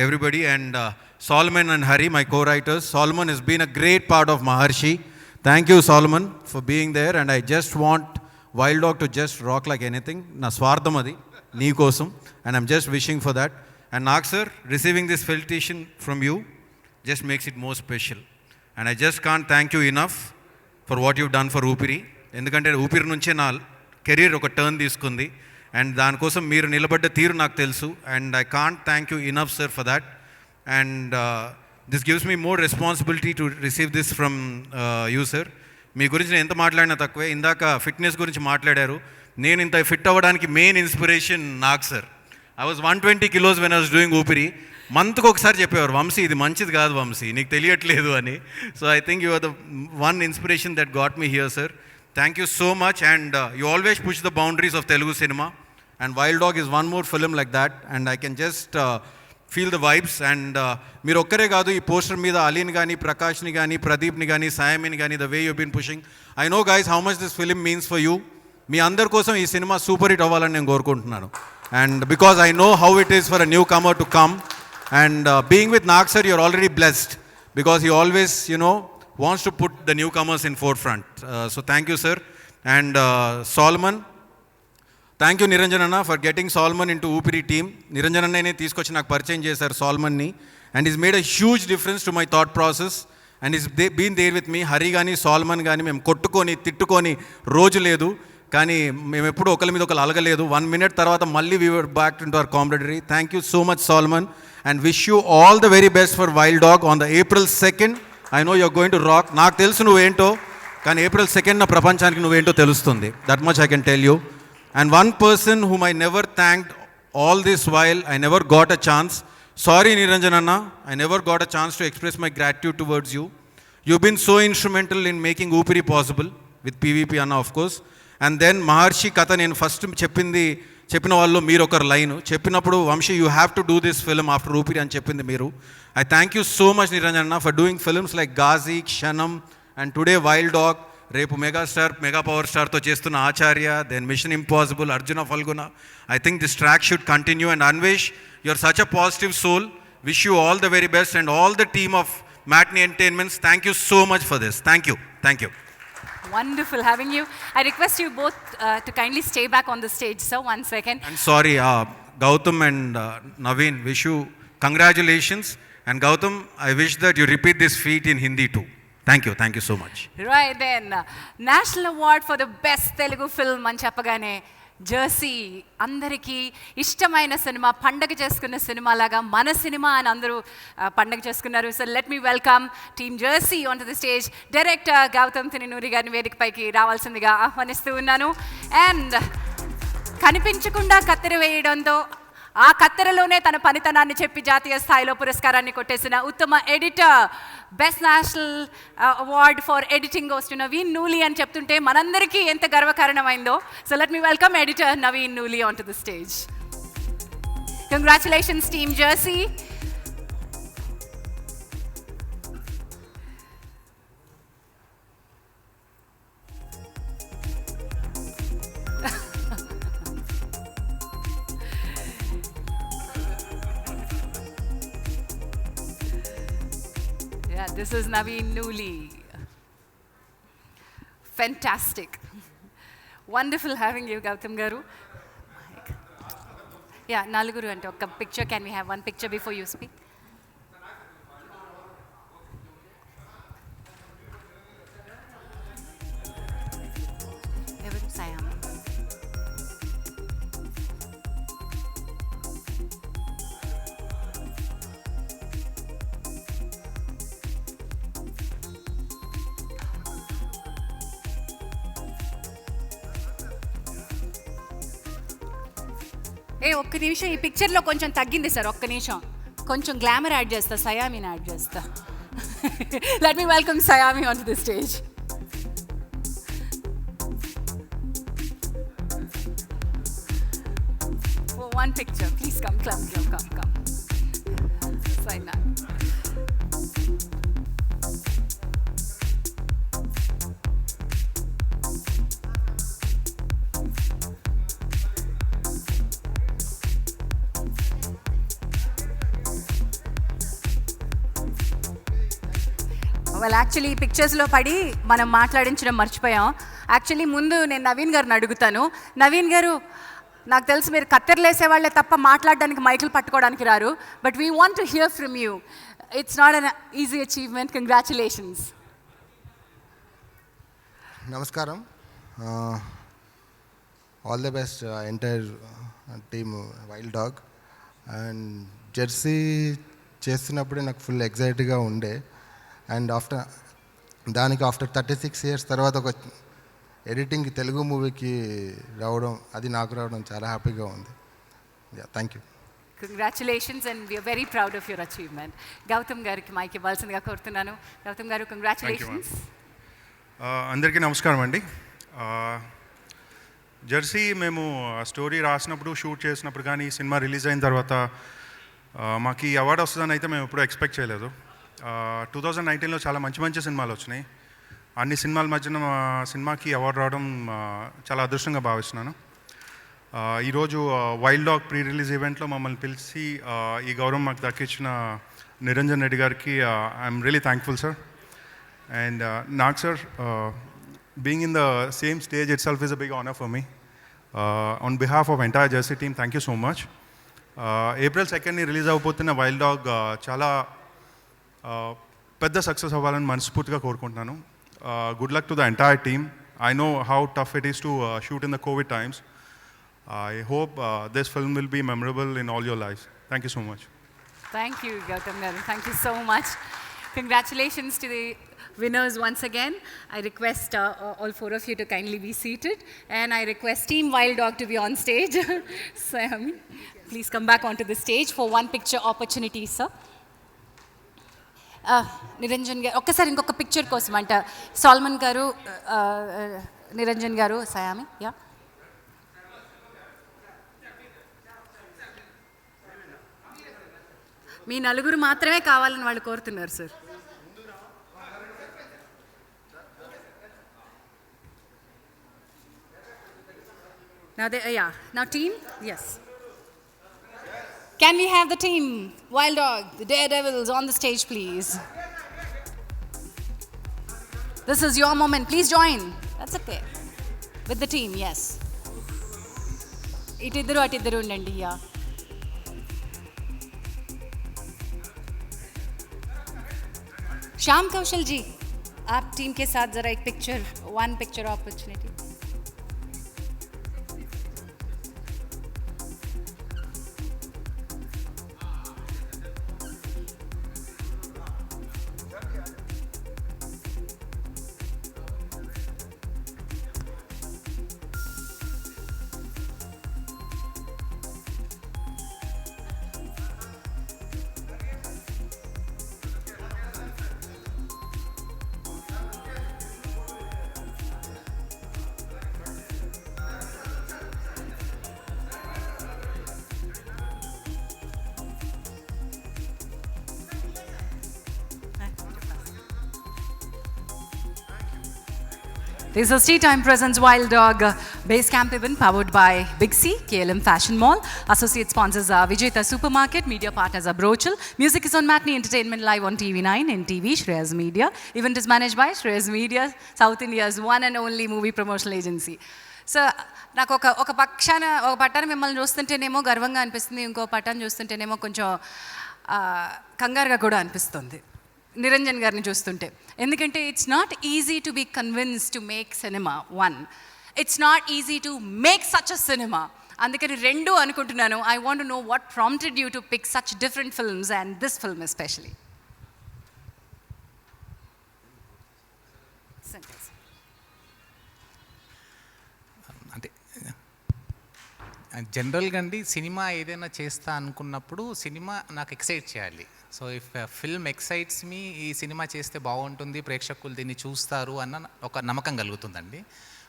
everybody, and Solomon and Hari, my co-writers. Solomon has been a great part of Maharshi. Thank you, Solomon, for being there, and I just want Wild Dog to just rock like anything. Na swartham adi, nee kosam, and I'm just wishing for that. And Nag sir, receiving this felicitation from you just makes it more special. And I just can't thank you enough for what you've done for Upiri. ఎందుకంటే ఊపిరి నుంచే నా career ఒక turn తీసుకుంది, and దానికోసం మీరు నిలబడ్డ తీరు నాకు తెలుసు, and I can't thank you enough sir for that. And this gives me more responsibility to receive this from you sir. మీ గురించి నేను ఎంత మాట్లాడినా తక్కువే. ఇందాక ఫిట్నెస్ గురించి మాట్లాడారు. నేను ఇంత ఫిట్ అవ్వడానికి main inspiration Nag sir. I was 120 kilos when I was doing ఊపిరి. మంత్కి ఒకసారి చెప్పేవారు, వంశీ ఇది మంచిది కాదు వంశీ, నీకు తెలియట్లేదు అని. So I think you are the one inspiration that got me here sir. Thank you so much, and you always push the boundaries of Telugu cinema, and Wild Dog is one more film like that, and I can just feel the vibes. And మీరు ఒక్కరే కాదు, ఈ poster మీద అలీని కానీ, ప్రకాష్ని కానీ, ప్రదీప్ని కానీ, సాయమిని కానీ, the way you've been pushing. I know guys how much this film means for you. మీ అందరి కోసం ఈ సినిమా సూపర్ హిట్ అవ్వాలని నేను కోరుకుంటున్నాను, and because I know how it is for a newcomer to come, and being with Nag sir, you're already blessed, because he always, wants to put the newcomers in forefront. So thank you, sir. And Solomon, thank you Niranjan Anna for getting Solomon into Upiri team. Niranjan Anna ne తీసుకొచ్చి నాకు పరిచయం చేశారు Solomon-ని, and he's made a huge difference to my thought process, and he's been there with me. Hari కానీ Solomon కానీ మేము కొట్టుకొని తిట్టుకొని రోజు లేదు, కానీ మేము ఎప్పుడు ఒకరి మీద ఒకరు అలగలేదు. 1 minute తర్వాత మళ్ళీ we were back into our camaraderie. Thank you so much Solomon, and wish you all the very best for Wild Dog on the April 2nd. I know you're going to rock. నాకు తెలుసు నువ్వేంటో, కానీ April 2nd నా ప్రపంచానికి నువ్వేంటో తెలుస్తుంది. That much I can tell you. And one person whom I never thanked all this while, I never got a chance. Sorry Niranjan Anna, I never got a chance to express my gratitude towards you. You've been so instrumental in making Upiri possible, with PVP Anna of course. And then Maharshi కథ నేను first చెప్పిన వాళ్ళు మీరు ఒకరు line చెప్పినప్పుడు, Vamshi you have to do this film after Oopiri అని చెప్పింది మీరు. I thank you so much Niranjan అన్న for doing films like Ghazi, Kshanam, and today Wild Dog. రేపు మెగా పవర్ స్టార్తో చేస్తున్న Acharya, then Mission Impossible, Arjuna Phalguna. I think this track should continue. And Anvesh, you are such a positive soul. Wish you all the very best, and all the team of Matinee Entertainments, thank you so much for this. Thank you. Thank you. Wonderful having you. I request you both to kindly stay back on the stage, sir. 1 second. And sorry, Gautam and Naveen, wish you congratulations. And Gautam, I wish that you repeat this feat in Hindi too. Thank you so much. Right then, National Award for the best Telugu film అని చెప్పగానే Jersey అందరికీ ఇష్టమైన cinema, పండగ చేసుకున్న cinema లాగా మన cinema అని అందరూ పండగ చేసుకున్నారు. So let me welcome team Jersey on to the stage. Director Gautam Tinnanuri గారిని వేదికపైకి రావాల్సిందిగా ఆహ్వానిస్తూ ఉన్నాను. అండ్ కనిపించకుండా కత్తెర వేయడంతో ఆ కత్తెరలోనే తన పనితనాన్ని చెప్పి జాతీయ స్థాయిలో పురస్కారాన్ని కొట్టేసిన ఉత్తమ editor, best national award for editing goes to Naveen Nooli అని చెప్తుంటే మనందరికీ ఎంత గర్వకారణమైందో. So let me welcome editor Naveen Nooli on to the stage. Congratulations team Jersey. This is Naveen Nooli. Fantastic. Wonderful having you, Gautam Garu. Yeah, Naluguru and a picture. Can we have one picture before you speak? Sayam. ఒక్క నిమిషం, ఈ పిక్చర్లో కొంచెం తగ్గింది sir, ఒక్క నిమిషం. కొంచెం glamour add చేస్తా, సయామిని యాడ్ చేస్తా. Let me welcome Saiyami on to the stage. One picture, please come. Sign that. వాళ్ళు యాక్చువల్లీ పిక్చర్స్లో పడి మనం మాట్లాడించడం మర్చిపోయాం. యాక్చువల్లీ ముందు నేను నవీన్ గారిని అడుగుతాను. నవీన్ గారు, నాకు తెలిసి మీరు కత్తెరలు వేసేవాళ్ళే తప్ప మాట్లాడడానికి మైకులు పట్టుకోవడానికి రారు. But we want to hear from you. It's not an easy achievement. Congratulations. నమస్కారం. All the best entire team Wild Dog. And Jersey చేస్తున్నప్పుడే నాకు ఫుల్ ఎగ్జైట్గా ఉండే. అండ్ ఆఫ్టర్ 36 years తర్వాత ఒక ఎడిటింగ్కి తెలుగు మూవీకి రావడం, అది నాకు రావడం చాలా హ్యాపీగా ఉంది. Thank you. Congratulations and we're very proud of your achievement. Gautam గారికి మైక్ ఇవ్వాల్సిందిగా కోరుతున్నాను. గౌతమ్ గారు, కంగ్రాచులేషన్స్. అందరికీ నమస్కారం అండి. జెర్సీ మేము స్టోరీ రాసినప్పుడు, షూట్ చేసినప్పుడు కానీ, సినిమా రిలీజ్ అయిన తర్వాత మాకు ఈ అవార్డు వస్తుందని అయితే మేము ఎప్పుడూ ఎక్స్పెక్ట్ చేయలేదు. 2019లో చాలా మంచి మంచి సినిమాలు వచ్చినాయి. అన్ని సినిమాల మధ్యన సినిమాకి అవార్డు రావడం చాలా అదృష్టంగా భావిస్తున్నాను. ఈరోజు వైల్డ్ డాగ్ ప్రీ రిలీజ్ ఈవెంట్లో మమ్మల్ని పిలిచి ఈ గౌరవం మాకు దక్కించిన నిరంజన్ రెడ్డి గారికి I'm really thankful, sir. And Nag sir, being in the same stage itself is a big honor for me. On behalf of entire Jersey team, thank you so much. April 2nd release అవబోతున్న Wild Dog చాలా పెద్ద success అవ్వాలని మనస్ఫూర్తిగా కోరుకుంటున్నాను. Good luck to the entire team. I know how tough it is to shoot in the COVID times. I hope this film will be memorable in all your lives. Thank you so much. Thank you, Gautam garu. Thank you so much. Congratulations to the winners once again. I request all four of you to kindly be seated, and I request Team Wild Dog to be on stage. Sam, please come back onto the stage for one picture opportunity, sir. Niranjan గారు ఒక్కసారి ఇంకొక picture కోసం అంట. Salmon గారు, నిరంజన్ గారు, సయామి. Yeah, మీ నలుగురు మాత్రమే కావాలని వాళ్ళు కోరుతున్నారు, sir. Now team, yes. Can we have the team Wild Dog, the Daredevils, on the stage, please? This is your moment. Please join. That's okay. With the team, yes. Itiddaru atiddaru undandi. Yeah. Shyam Kaushal ji, आप team के साथ जरा एक picture, one picture opportunity. This is Tea Time presents Wild Dog Base Camp event powered by Big C, KLM Fashion Mall. Associate sponsors are Vijayta Supermarket. Media partners are Brochel. Music is on Matinee Entertainment live on TV9 and TV, Shreyas Media. Event is managed by Shreyas Media, South India's one and only movie promotional agency. So నాకు ఒక పట్టాన మిమ్మల్ని చూస్తుంటేనేమో గర్వంగా అనిపిస్తుంది, ఇంకో పట్టాన్ని చూస్తుంటేనేమో కొంచెం కంగారుగా కూడా అనిపిస్తుంది నిరంజన్ గారిని చూస్తుంటే. ఎందుకంటే it's not easy to be convince to make cinema. It's not easy to make such a cinema. అందుకని రెండు అనుకుంటున్నాను. I want to know what prompted you to pick such different films and this film especially. అంటే జనరల్గా అండి, cinema ఏదైనా చేస్తా అనుకున్నప్పుడు cinema నాకు ఎక్సైట్ చేయాలి. So if film excites me, ఈ సినిమా చేస్తే బాగుంటుంది, ప్రేక్షకులు దీన్ని చూస్తారు అన్న ఒక నమ్మకం కలుగుతుందండి.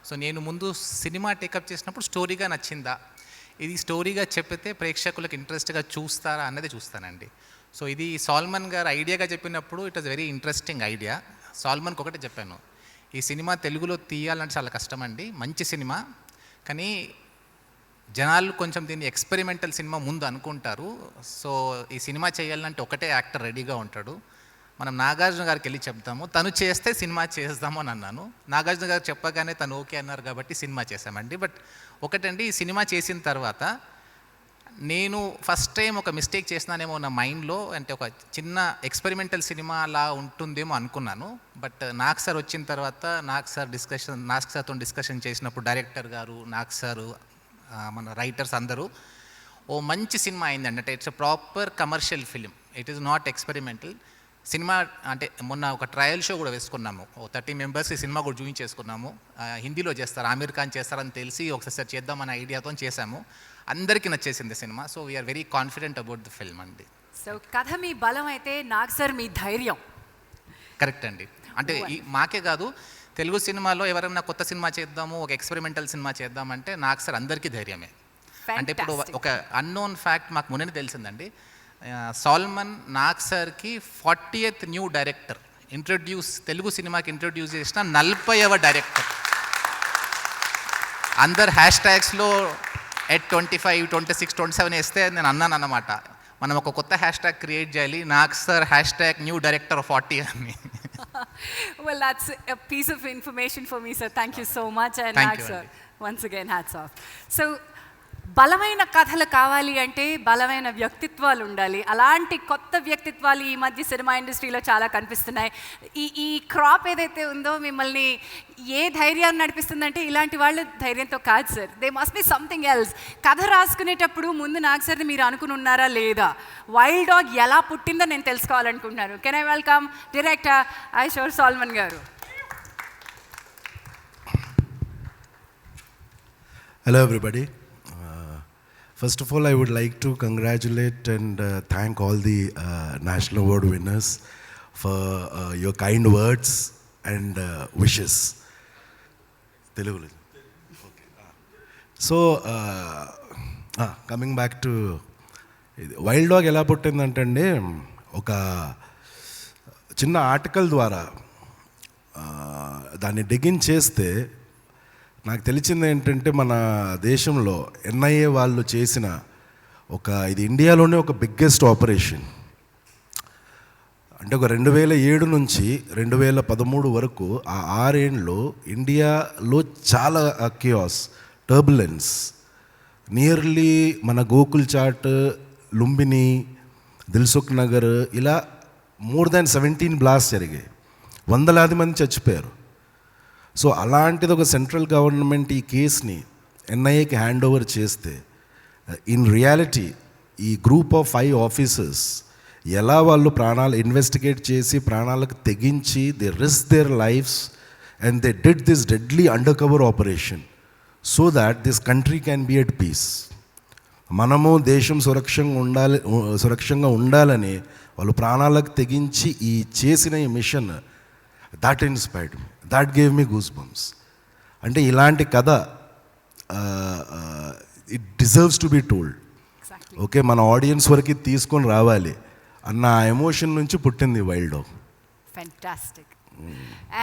సో నేను ముందు సినిమా టేకప్ చేసినప్పుడు స్టోరీగా నచ్చిందా, ఇది స్టోరీగా చెప్పితే ప్రేక్షకులకు ఇంట్రెస్ట్గా చూస్తారా అన్నది చూస్తానండి. సో ఇది సాల్మన్ గారు ఐడియాగా చెప్పినప్పుడు it was very interesting idea. సాల్మన్కి ఒకటే చెప్పాను, ఈ సినిమా తెలుగులో తీయాలంటే చాలా కష్టం అండి, మంచి సినిమా, కానీ జనాలు కొంచెం దీన్ని ఎక్స్పెరిమెంటల్ సినిమా ముందు అనుకుంటారు. సో ఈ సినిమా చేయాలంటే ఒకటే యాక్టర్ రెడీగా ఉంటాడు, మనం నాగార్జున గారికి వెళ్ళి చెప్తాము, తను చేస్తే సినిమా చేద్దాము అని అన్నాను. నాగార్జున గారు చెప్పగానే తను ఓకే అన్నారు కాబట్టి సినిమా చేశామండి. బట్ ఒకటండి, ఈ సినిమా చేసిన తర్వాత నేను ఫస్ట్ టైం ఒక మిస్టేక్ చేసినానేమో నా మైండ్లో, అంటే ఒక చిన్న ఎక్స్పెరిమెంటల్ సినిమా అలా ఉంటుందేమో అనుకున్నాను. బట్ నాగ్ సార్ వచ్చిన తర్వాత నాగ్ సార్తో డిస్కషన్ చేసినప్పుడు డైరెక్టర్ గారు, నాగ్ సారు, మన రైటర్స్ అందరూ ఓ మంచి సినిమా అయిందండి. అంటే it's a proper commercial film, it is not experimental cinema. అంటే మొన్న ఒక ట్రయల్ షో కూడా వేసుకున్నాము, 30 మెంబర్స్ ఈ సినిమా కూడా చూపించేసుకున్నాము. హిందీలో చేస్తారు, ఆమీర్ ఖాన్ చేస్తారని తెలిసి ఒకసారి చేద్దామనే ఐడియాతో చేశాము. అందరికీ నచ్చేసింది సినిమా. So we're very confident about the film అండి. సో కథ మీ బలం అయితే నాగ్ సార్ మీ ధైర్యం. కరెక్ట్ అండి. అంటే మాకే కాదు, తెలుగు సినిమాలో ఎవరైనా కొత్త సినిమా చేద్దాము, ఒక ఎక్స్పెరిమెంటల్ సినిమా చేద్దామంటే నాగ్ సార్ అందరికీ ధైర్యమే. అంటే ఇప్పుడు ఒక అన్నోన్ ఫ్యాక్ట్ మాకు మొన్న తెలిసిందండి, సాల్మన్ నాగ్ సార్కి 40th న్యూ డైరెక్టర్ తెలుగు సినిమాకి ఇంట్రొడ్యూస్ చేసిన 40వ డైరెక్టర్. అందరు హ్యాష్ట్యాగ్స్లో at 25, 26, 27 వేస్తే నేను అన్నాను అన్నమాట, మనం ఒక కొత్త హ్యాష్ట్యాగ్ క్రియేట్ చేయాలి, నాగ్ సార్ #న్యూ డైరెక్టర్ 40 అని. Well, that's a piece of information for me, sir. Thank you so much. And Nag sir, once again, hats off. So, బలమైన కథలు కావాలి అంటే బలమైన వ్యక్తిత్వాలు ఉండాలి. అలాంటి కొత్త వ్యక్తిత్వాలు ఈ మధ్య సినిమా ఇండస్ట్రీలో చాలా కనిపిస్తున్నాయి. ఈ క్రాప్ ఏదైతే ఉందో మిమ్మల్ని ఏ ధైర్యాన్ని నడిపిస్తుందంటే ఇలాంటి వాళ్ళు ధైర్యంతో కాదు sir, they must be something else. కథ రాసుకునేటప్పుడు ముందు నాగ్ సార్ని మీరు అనుకుని ఉన్నారా లేదా? వైల్డ్ డాగ్ ఎలా పుట్టిందో నేను తెలుసుకోవాలనుకుంటున్నాను. Can I welcome director Ahishor Solomon garu. Hello everybody. First of all, I would like to congratulate and thank all the National Award winners for your kind words and wishes. Telugu. Okay. So, coming back to Wild Dog ఎలా పుట్టిందంటే ఒక చిన్న article ద్వారా దాన్ని డిగిన్ చేస్తే నాకు తెలిసింది ఏంటంటే మన దేశంలో ఎన్ఐఏ వాళ్ళు చేసిన ఇది ఇండియాలోనే ఒక బిగ్గెస్ట్ ఆపరేషన్. అంటే ఒక 2007 నుంచి 2013 వరకు ఆ 6 ఏళ్ళలో ఇండియాలో చాలా కియాస్, టర్బులెన్స్, నియర్లీ మన గోకుల్ చాట్, లుంబిని, దిల్సుఖ్ నగర్ ఇలా more than 17 బ్లాస్ట్ జరిగాయి, వందలాది మంది చచ్చిపోయారు. సో అలాంటిది ఒక సెంట్రల్ గవర్నమెంట్ ఈ కేసుని ఎన్ఐఏకి హ్యాండ్ ఓవర్ చేస్తే ఇన్ రియాలిటీ ఈ గ్రూప్ ఆఫ్ 5 ఆఫీసర్స్ ఎలా వాళ్ళు ప్రాణాలు ఇన్వెస్టిగేట్ చేసి ప్రాణాలకు తెగించి they risk their lives and they did this deadly under cover operation so that this country can be at peace. మనము దేశం సురక్షంగా ఉండాలని వాళ్ళు ప్రాణాలకు తెగించి చేసిన ఈ mission that inspired me, that gave me goose bumps. అంటే ఇలాంటి కథ it deserves to be told. Okay, మన ఆడియన్స్ వరకు తీసుకొని రావాలి అన్న ఎమోషన్ నుంచి పుట్టింది వైల్డ్ డాగ్. ఫెంటాస్టిక్.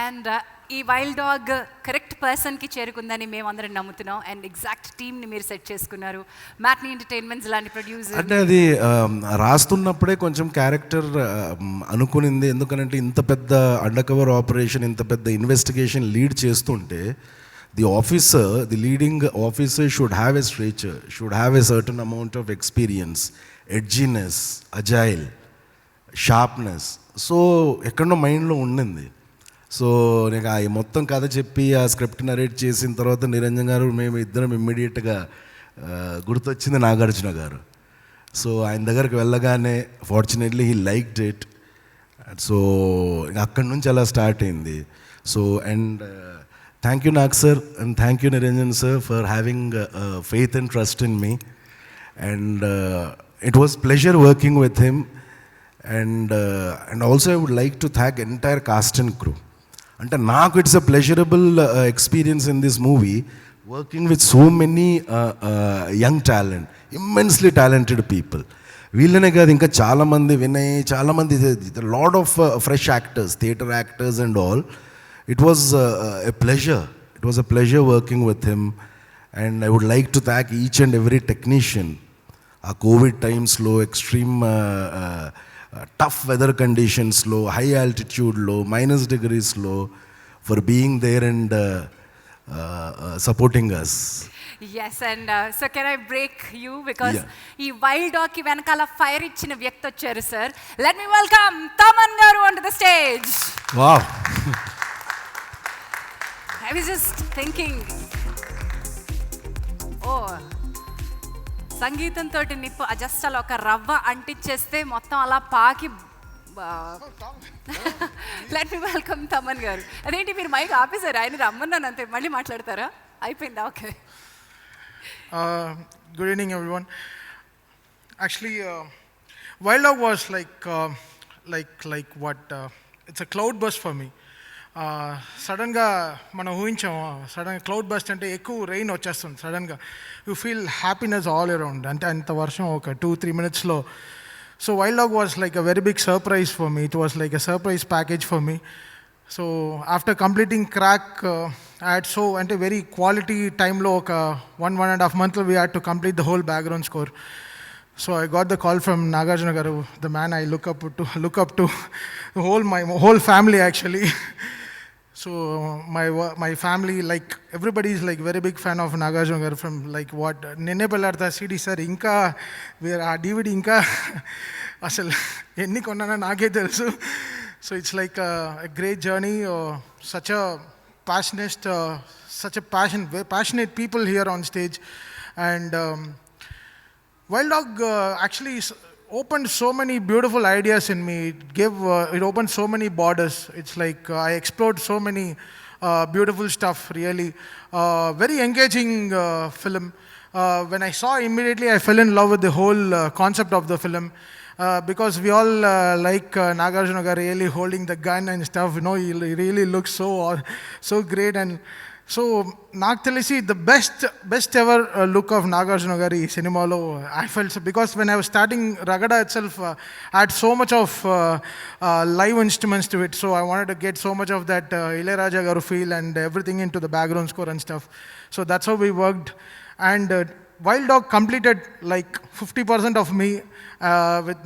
అండ్ ఈ వైల్డ్ డాగ్ కరెక్ట్ పర్సన్కి చేరుకుందని మేమందరం నమ్ముతున్నాం. అండ్ ఎగ్జాక్ట్ టీమ్ని మీరు సెట్ చేసుకున్నారు. మ్యాట్నీ ఎంటర్టైన్మెంట్స్ లాంటి ప్రొడ్యూసర్. అంటే అది రాస్తున్నప్పుడే కొంచెం క్యారెక్టర్ అనుకునింది. ఎందుకంటే ఇంత పెద్ద అండర్ కవర్ ఆపరేషన్, ఇంత పెద్ద ఇన్వెస్టిగేషన్ లీడ్ చేస్తుంటే the leading officer should have a stature, should have a certain amount of experience, edginess, agile, sharpness. So ఎక్కడో మైండ్లో ఉండింది. సో నేను ఈ మొత్తం కథ చెప్పి ఆ స్క్రిప్ట్ నరేట్ చేసిన తర్వాత నిరంజన్ గారు మేము ఇద్దరం ఇమ్మీడియట్గా గుర్తొచ్చింది నాగార్జున గారు. సో ఆయన దగ్గరికి వెళ్ళగానే fortunately he liked it. So అక్కడి నుంచి అలా స్టార్ట్ అయింది. So and thank you Nag sir and thank you Niranjan sir for having faith and trust in me. And it was pleasure working with him. And also I would like to thank entire cast and crew. అంటే నాకు it's a pleasurable experience in this movie working with so many young talent, immensely talented people. వీళ్ళనే కాదు ఇంకా చాలామంది వినయ్, చాలామంది lot of fresh actors, theatre actors and all. It was a pleasure. It was a pleasure working with him. And I would like to thank each and every technician. ఆ covid టైమ్స్లో extreme tough weather కండిషన్స్లో, high ఆల్టిట్యూడ్లో, -, డిగ్రీస్లో, for being there and supporting us. Yes, and so can I break you because ఈ wild dog కి వెనకాల fire ఇచ్చిన వ్యక్తి వచ్చారు sir. Let me welcome Thaman garu on to the stage. Wow, I was just thinking, సంగీతంతో నిప్పు జస్ట్ అలా ఒక రవ్వ అంటించేస్తే మొత్తం అలా పాకి. లెట్ మీ వెల్కమ్ తమన్ గారు. అదేంటి మీరు మైక్ ఆపేశారు? ఆయన రమ్మన్నాను అంతే, మళ్ళీ మాట్లాడతారా? అయిపోయిందా? Okay. Good evening everyone. Actually Wild Dog was like what it's a cloud burst for me. సడన్గా మనం ఊహించాము, సడన్గా క్లౌడ్ బస్ట్ అంటే ఎక్కువ రెయిన్ వచ్చేస్తుంది సడన్గా. You feel happiness all around, అంటే అంత వర్షం ఒక 2-3 minutesలో. So wild dog was like a very big surprise for me. It was like a surprise package for me. So after completing Krack and so అంటే వెరీ క్వాలిటీ టైంలో ఒక 1.5 months we had to complete the whole background score. So I got the call from Nagarjuna Garu, the man I look up to, my whole family actually. So my family, like everybody is like very big fan of Nagarjuna Garu from like what Nenne Pellartha CD sir inka where our DVD inka asal enni konnana nake telusu. So it's like a great journey, such a passionate people here on stage, and Wild Dog actually opened so many beautiful ideas in me. It opened so many borders. It's like I explored so many beautiful stuff, really. Very engaging film. When I saw immediately, I fell in love with the whole concept of the film. Because we all like Nagarjuna Garu really holding the gun and stuff. You know, he really looks so great. And so నాకు తెలిసి the best ever look of Nagarjuna Garu ఈ సినిమాలో I felt so, because when I was starting Ragada itself I had so much of live instruments to it, so I wanted to get so much of that Ilayaraja Garu feel and everything into the background score and stuff. So that's how we worked, and Wild Dog completed like 50% of me with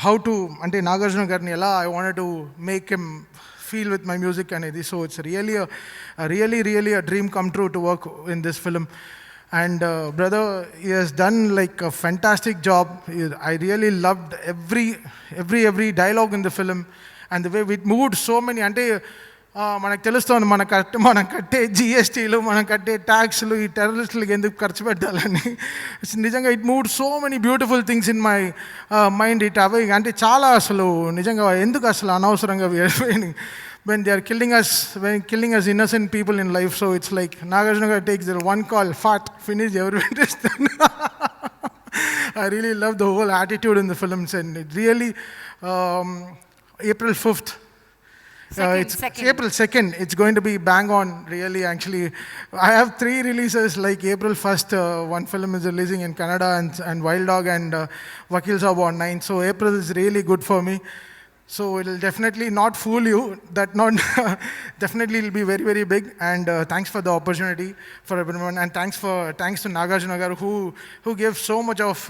how to ante Nagarjuna Garni ela I wanted to make him feel with my music and this. So it's really a dream come true to work in this film. And brother, he has done like a fantastic job. I really loved every dialogue in the film, and the way we moved so many ante మనకు తెలుస్తుంది మనం కట్టే జిఎస్టీలు, మనం కట్టే ట్యాక్స్లు ఈ టెర్రరిస్టులకి ఎందుకు ఖర్చు పెట్టాలని. నిజంగా it moved so many beautiful things in my mind. It అవి అంటే చాలా అసలు నిజంగా ఎందుకు అసలు అనవసరంగా when they are killing us innocent people in life. So it's like Nagarjuna Garu takes their one call, fart, finish, everyone is done. I really love the whole attitude in the films, and it really April 5th. It's April 2nd. It's going to be bang on, really. Actually, I have 3 releases. Like April 1st, one film is releasing in Canada, and Wild Dog and Vakil Saab on 9th. So April is really good for me. So it will definitely not fool you. That not definitely will be very, very big. And thanks for the opportunity for everyone. And thanks to Nagarjuna Garu who gave so much of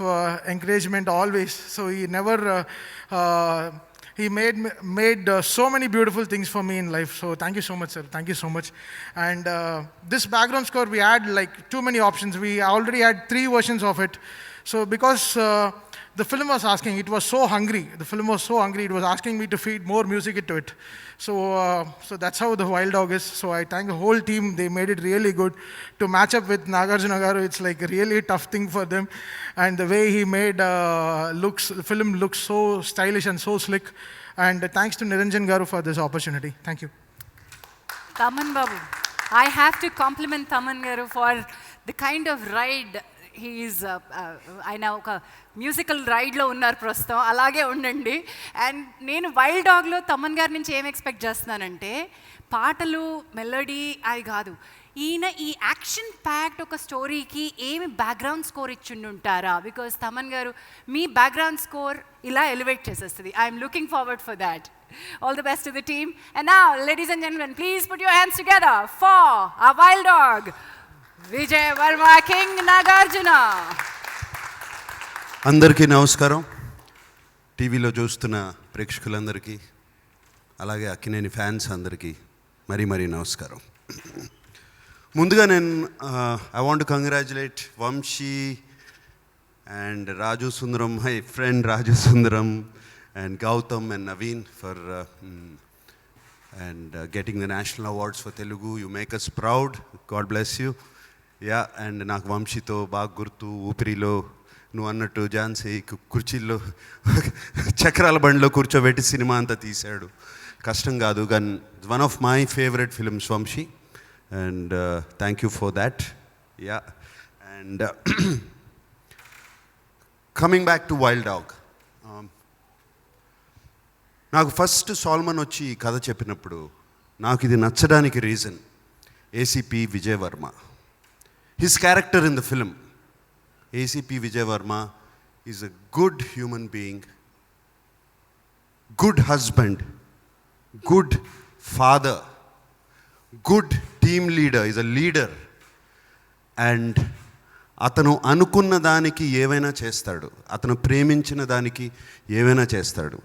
encouragement always. So he never. He made so many beautiful things for me in life. So thank you so much, sir. Thank you so much. And this background score, we had like too many options. We already had 3 versions of it. So because the film was asking, it was so hungry. The film was so hungry. It was asking me to feed more music into it. So that's how the Wild Dog is. So I thank the whole team. They made it really good to match up with Nagarjuna Garu. It's like a really tough thing for them. And the way he made the film looks so stylish and so slick. And thanks to Niranjan Garu for this opportunity. Thank you. Taman Babu, I have to compliment Taman Garu for the kind of ride he's ఆయన ఒక musical రైడ్లో ఉన్నారు ప్రస్తుతం, అలాగే ఉండండి. And నేను wild డాగ్లో Thaman గారి నుంచి ఏం ఎక్స్పెక్ట్ చేస్తున్నానంటే పాటలు, మెలోడీ అది కాదు, ఈయన ఈ యాక్షన్ ప్యాక్డ్ ఒక స్టోరీకి ఏమి బ్యాక్గ్రౌండ్ స్కోర్ ఇచ్చిండుంటారా? బికాజ్ తమన్ గారు మీ బ్యాక్గ్రౌండ్ స్కోర్ ఇలా ఎలివేట్ చేసేస్తుంది. I'm looking forward for that. All the best to the team. And now, ladies and gentlemen, please put your hands together for our Wild Dog, Vijay Varma, King Nagarjuna. అందరికీ నమస్కారం. టీవీలో చూస్తున్న ప్రేక్షకులందరికీ అలాగే Akkineni fans అందరికీ మరీ నమస్కారం. ముందుగా నేను I want to congratulate Vamshi and Raju Sundaram, my friend Raju Sundaram, and Gautam and Naveen for getting the national awards for Telugu. You make us proud. God bless you. Yeah, and నాకు వంశీతో బాగా గుర్తు. ఊపిరిలో నువ్వు అన్నట్టు ఝాన్సీ కుర్చీల్లో చక్రాల బండిలో కూర్చోబెట్టి cinema అంతా తీశాడు. కష్టం కాదు, కానీ one of my favourite films Vamshi, and thank you for that. Ya, and coming back to wild dog, నాకు ఫస్ట్ సాల్మన్ వచ్చి ఈ కథ చెప్పినప్పుడు నాకు ఇది నచ్చడానికి reason ACP Vijay Varma. His character in the film, ACP Vijay Varma is a good human being, good husband, good father, good team leader, is a leader, and అతను అనుకున్న దానికి ఏవైనా చేస్తాడు, అతను ప్రేమించిన దానికి ఏవైనా చేస్తాడు.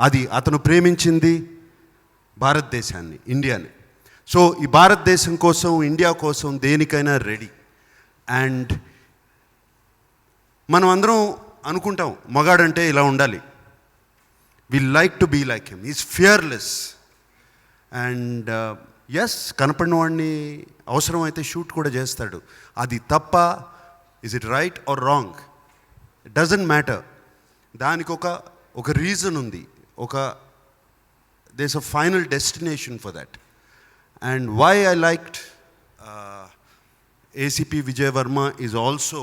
అది అతను ప్రేమించింది భారతదేశాన్ని, ఇండియాని. సో ఈ భారతదేశం కోసం, ఇండియా కోసం దేనికైనా రెడీ. అండ్ మనం అందరం అనుకుంటాం మగాడంటే ఇలా ఉండాలి, we like to be like him, is fearless. And yes, కనపడిన వాడిని అవసరమైతే షూట్ కూడా చేస్తాడు. అది తప్ప, is it right or wrong? It doesn't matter. దానికి ఒక రీజన్ ఉంది, there's a final destination for that. And why I liked ACP Vijay Varma is also,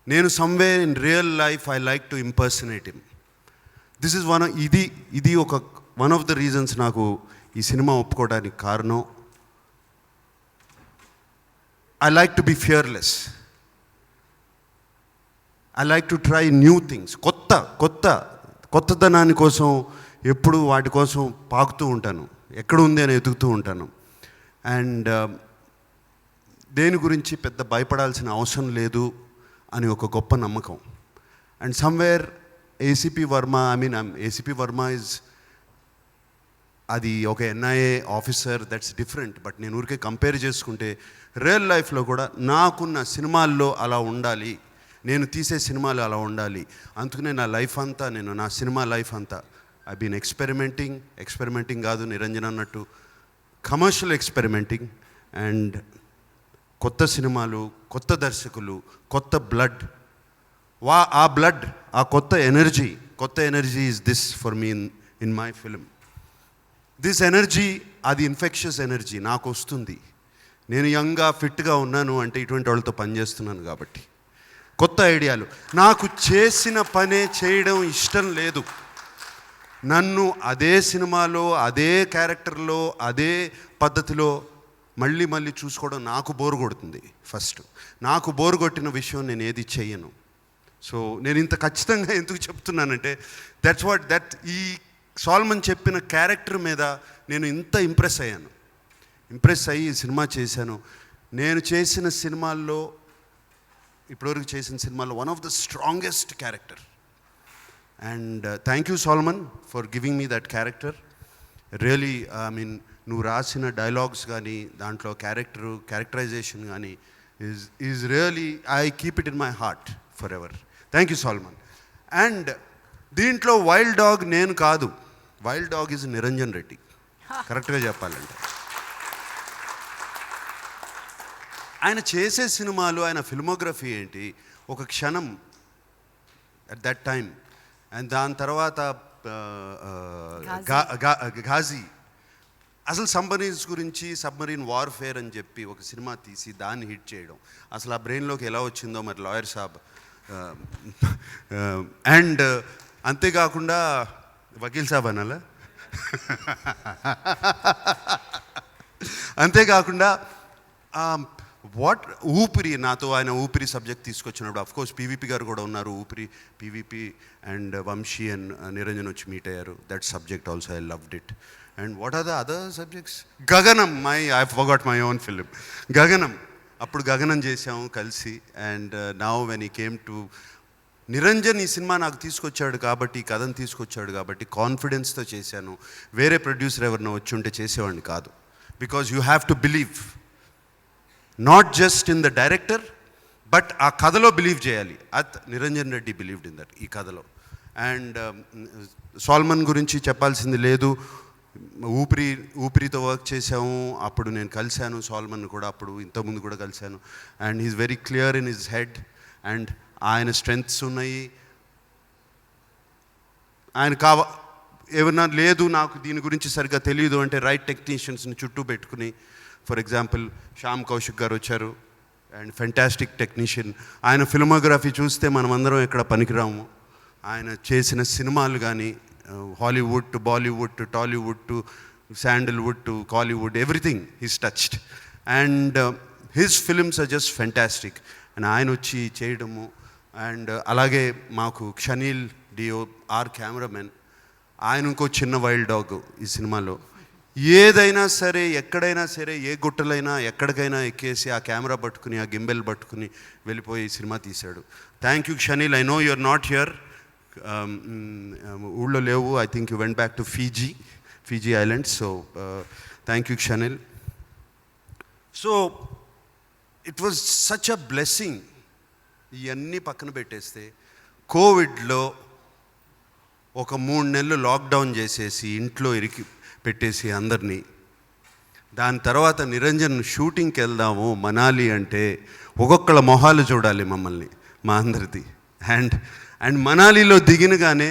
నేను somewhere in real life I like to impersonate him. This is ఇది one of the reasons నాకు ఈ cinema ఒప్పుకోవడానికి కారణం. I like to be fearless. I like to try new things. కొత్తదనాన్ని కోసం ఎప్పుడు వాటి కోసం పాకుతూ ఉంటాను, ఎక్కడ ఉంది అని ఎతుకుతూ ఉంటాను. అండ్ దేని గురించి పెద్ద భయపడాల్సిన అవసరం లేదు అని ఒక గొప్ప నమ్మకం. And somewhere ACP Varma, ACP Varma is, అది ఒక NIA officer, that's different. But నేను ఊరికే కంపేర్ చేసుకుంటే రియల్ లైఫ్లో కూడా నాకున్న సినిమాల్లో అలా ఉండాలి, నేను తీసే సినిమాలు అలా ఉండాలి. అందుకనే నా సినిమా లైఫ్ అంతా ఐ బీన్ ఎక్స్పెరిమెంటింగ్ కాదు, నిరంజన్ అన్నట్టు కమర్షియల్ ఎక్స్పెరిమెంటింగ్. అండ్ కొత్త సినిమాలు, కొత్త దర్శకులు, కొత్త బ్లడ్, ఆ కొత్త energy is this for me in my film. This energy, అది ఇన్ఫెక్షస్ ఎనర్జీ నాకు వస్తుంది. నేను యంగ్గా ఫిట్గా ఉన్నాను అంటే ఇటువంటి వాళ్ళతో పనిచేస్తున్నాను కాబట్టి. కొత్త ఐడియాలు, నాకు చేసిన పనే చేయడం ఇష్టం లేదు. నన్ను అదే సినిమాలో, అదే క్యారెక్టర్లో, అదే పద్ధతిలో మళ్ళీ చూసుకోవడం నాకు బోర్ కొడుతుంది. ఫస్ట్ నాకు బోర్ కొట్టిన విషయం నేను ఏది చెయ్యను. సో నేను ఇంత ఖచ్చితంగా ఎందుకు చెప్తున్నానంటే ఈ సాల్మన్ చెప్పిన క్యారెక్టర్ మీద నేను ఇంత ఇంప్రెస్ అయ్యి సినిమా చేశాను. నేను చేసిన సినిమాల్లో, ఇప్పటివరకు చేసిన సినిమాలో one of the strongest character. And thank you Solomon for giving me that character. Really నువ్వు రాసిన డైలాగ్స్ కానీ, దాంట్లో క్యారెక్టరైజేషన్ కానీ is really, I keep it in my heart forever ఎవర్. Thank you Solomon. అండ్ దీంట్లో వైల్డ్ డాగ్ నేను కాదు, wild dog is Niranjan Reddy, కరెక్ట్గా చెప్పాలంటే. ఆయన చేసే సినిమాలు, ఆయన ఫిల్మోగ్రఫీ ఏంటి, ఒక క్షణం అట్ దట్ టైం. అండ్ దాని తర్వాత ఘాజీ, అసలు సబ్మరీన్స్ గురించి, సబ్మరీన్ వార్ఫేర్ అని చెప్పి ఒక సినిమా తీసి దాన్ని హిట్ చేయడం, అసలు ఆ బ్రెయిన్లోకి ఎలా వచ్చిందో మరి లాయర్ సాబ్. అండ్ అంతేకాకుండా వకీల్ సాబ్ అనాలా, అంతేకాకుండా ఊపిరి, నాతో ఆయన ఊపిరి సబ్జెక్ట్ తీసుకొచ్చినప్పుడు అఫ్కోర్స్ పీవీపీ గారు కూడా ఉన్నారు. PVP and Vamshi and Niranjan వచ్చి మీట్ అయ్యారు. That subject also I loved it. And what are the other subjects? Gaganam, I forgot my own film Gaganam. అప్పుడు గగనం చేసాము కలిసి. And now when I came to Niranjan ఈ సినిమా నాకు తీసుకొచ్చాడు కాబట్టి, ఈ కథను తీసుకొచ్చాడు కాబట్టి కాన్ఫిడెన్స్తో చేశాను. వేరే ప్రొడ్యూసర్ ఎవరినో వచ్చి ఉంటే చేసేవాడిని కాదు. Because you have to believe, not just in the director, but ఆ కథలో బిలీవ్ చేయాలి. Niranjan Reddy believed in that, ఈ కథలో. అండ్ సాల్మన్ గురించి చెప్పాల్సింది లేదు. ఊపిరితో వర్క్ చేసాము, అప్పుడు నేను కలిశాను సాల్మన్ కూడా, అప్పుడు ఇంతకుముందు కూడా కలిశాను. And he's very clear in his head, and ఆయన స్ట్రెంగ్త్స్ ఉన్నాయి. ఆయన ఏమన్నా లేదు నాకు దీని గురించి సరిగ్గా తెలియదు అంటే రైట్ టెక్నీషియన్స్ని చుట్టూ పెట్టుకుని, ఫర్ ఎగ్జాంపుల్ శ్యామ్ కౌశిక్ గారు వచ్చారు, అండ్ ఫెంటాస్టిక్ టెక్నీషియన్. ఆయన ఫిల్మోగ్రఫీ చూస్తే మనమందరం ఎక్కడ పనికిరాము. ఆయన చేసిన సినిమాలు కానీ Hollywood to Bollywood to Tollywood to Sandalwood to Kollywood, everything he's touched. And his films are just fantastic. And ఆయన వచ్చి చేయడము. అండ్ అలాగే మాకు క్షనీల్ డిఓ ఆర్ కెమెరామెన్, ఆయన ఇంకో చిన్న వైల్డ్ డాగ్ ఈ సినిమాలో. ఏదైనా సరే, ఎక్కడైనా సరే, ఏ గుట్టలైనా ఎక్కడికైనా ఎక్కేసి ఆ కెమెరా పట్టుకుని, ఆ గింబెల్ పట్టుకుని వెళ్ళిపోయి సినిమా తీశాడు. Thank you Shaneel. I know you're not here, ఊళ్ళో లేవు. I think you went back to Fiji Islands. So thank you Shaneel. So it was such a blessing. ఇవన్నీ పక్కన పెట్టేస్తే కోవిడ్లో ఒక 3 నెలలు లాక్డౌన్ చేసేసి ఇంట్లో ఇరికి పెట్టేసి అందరినీ, దాని తర్వాత నిరంజన్ షూటింగ్కి వెళ్దాము మనాలి అంటే ఒక్కొక్కళ్ళ మొహాలు చూడాలి మమ్మల్ని, మా అందరిది. అండ్ మనాలిలో దిగినగానే,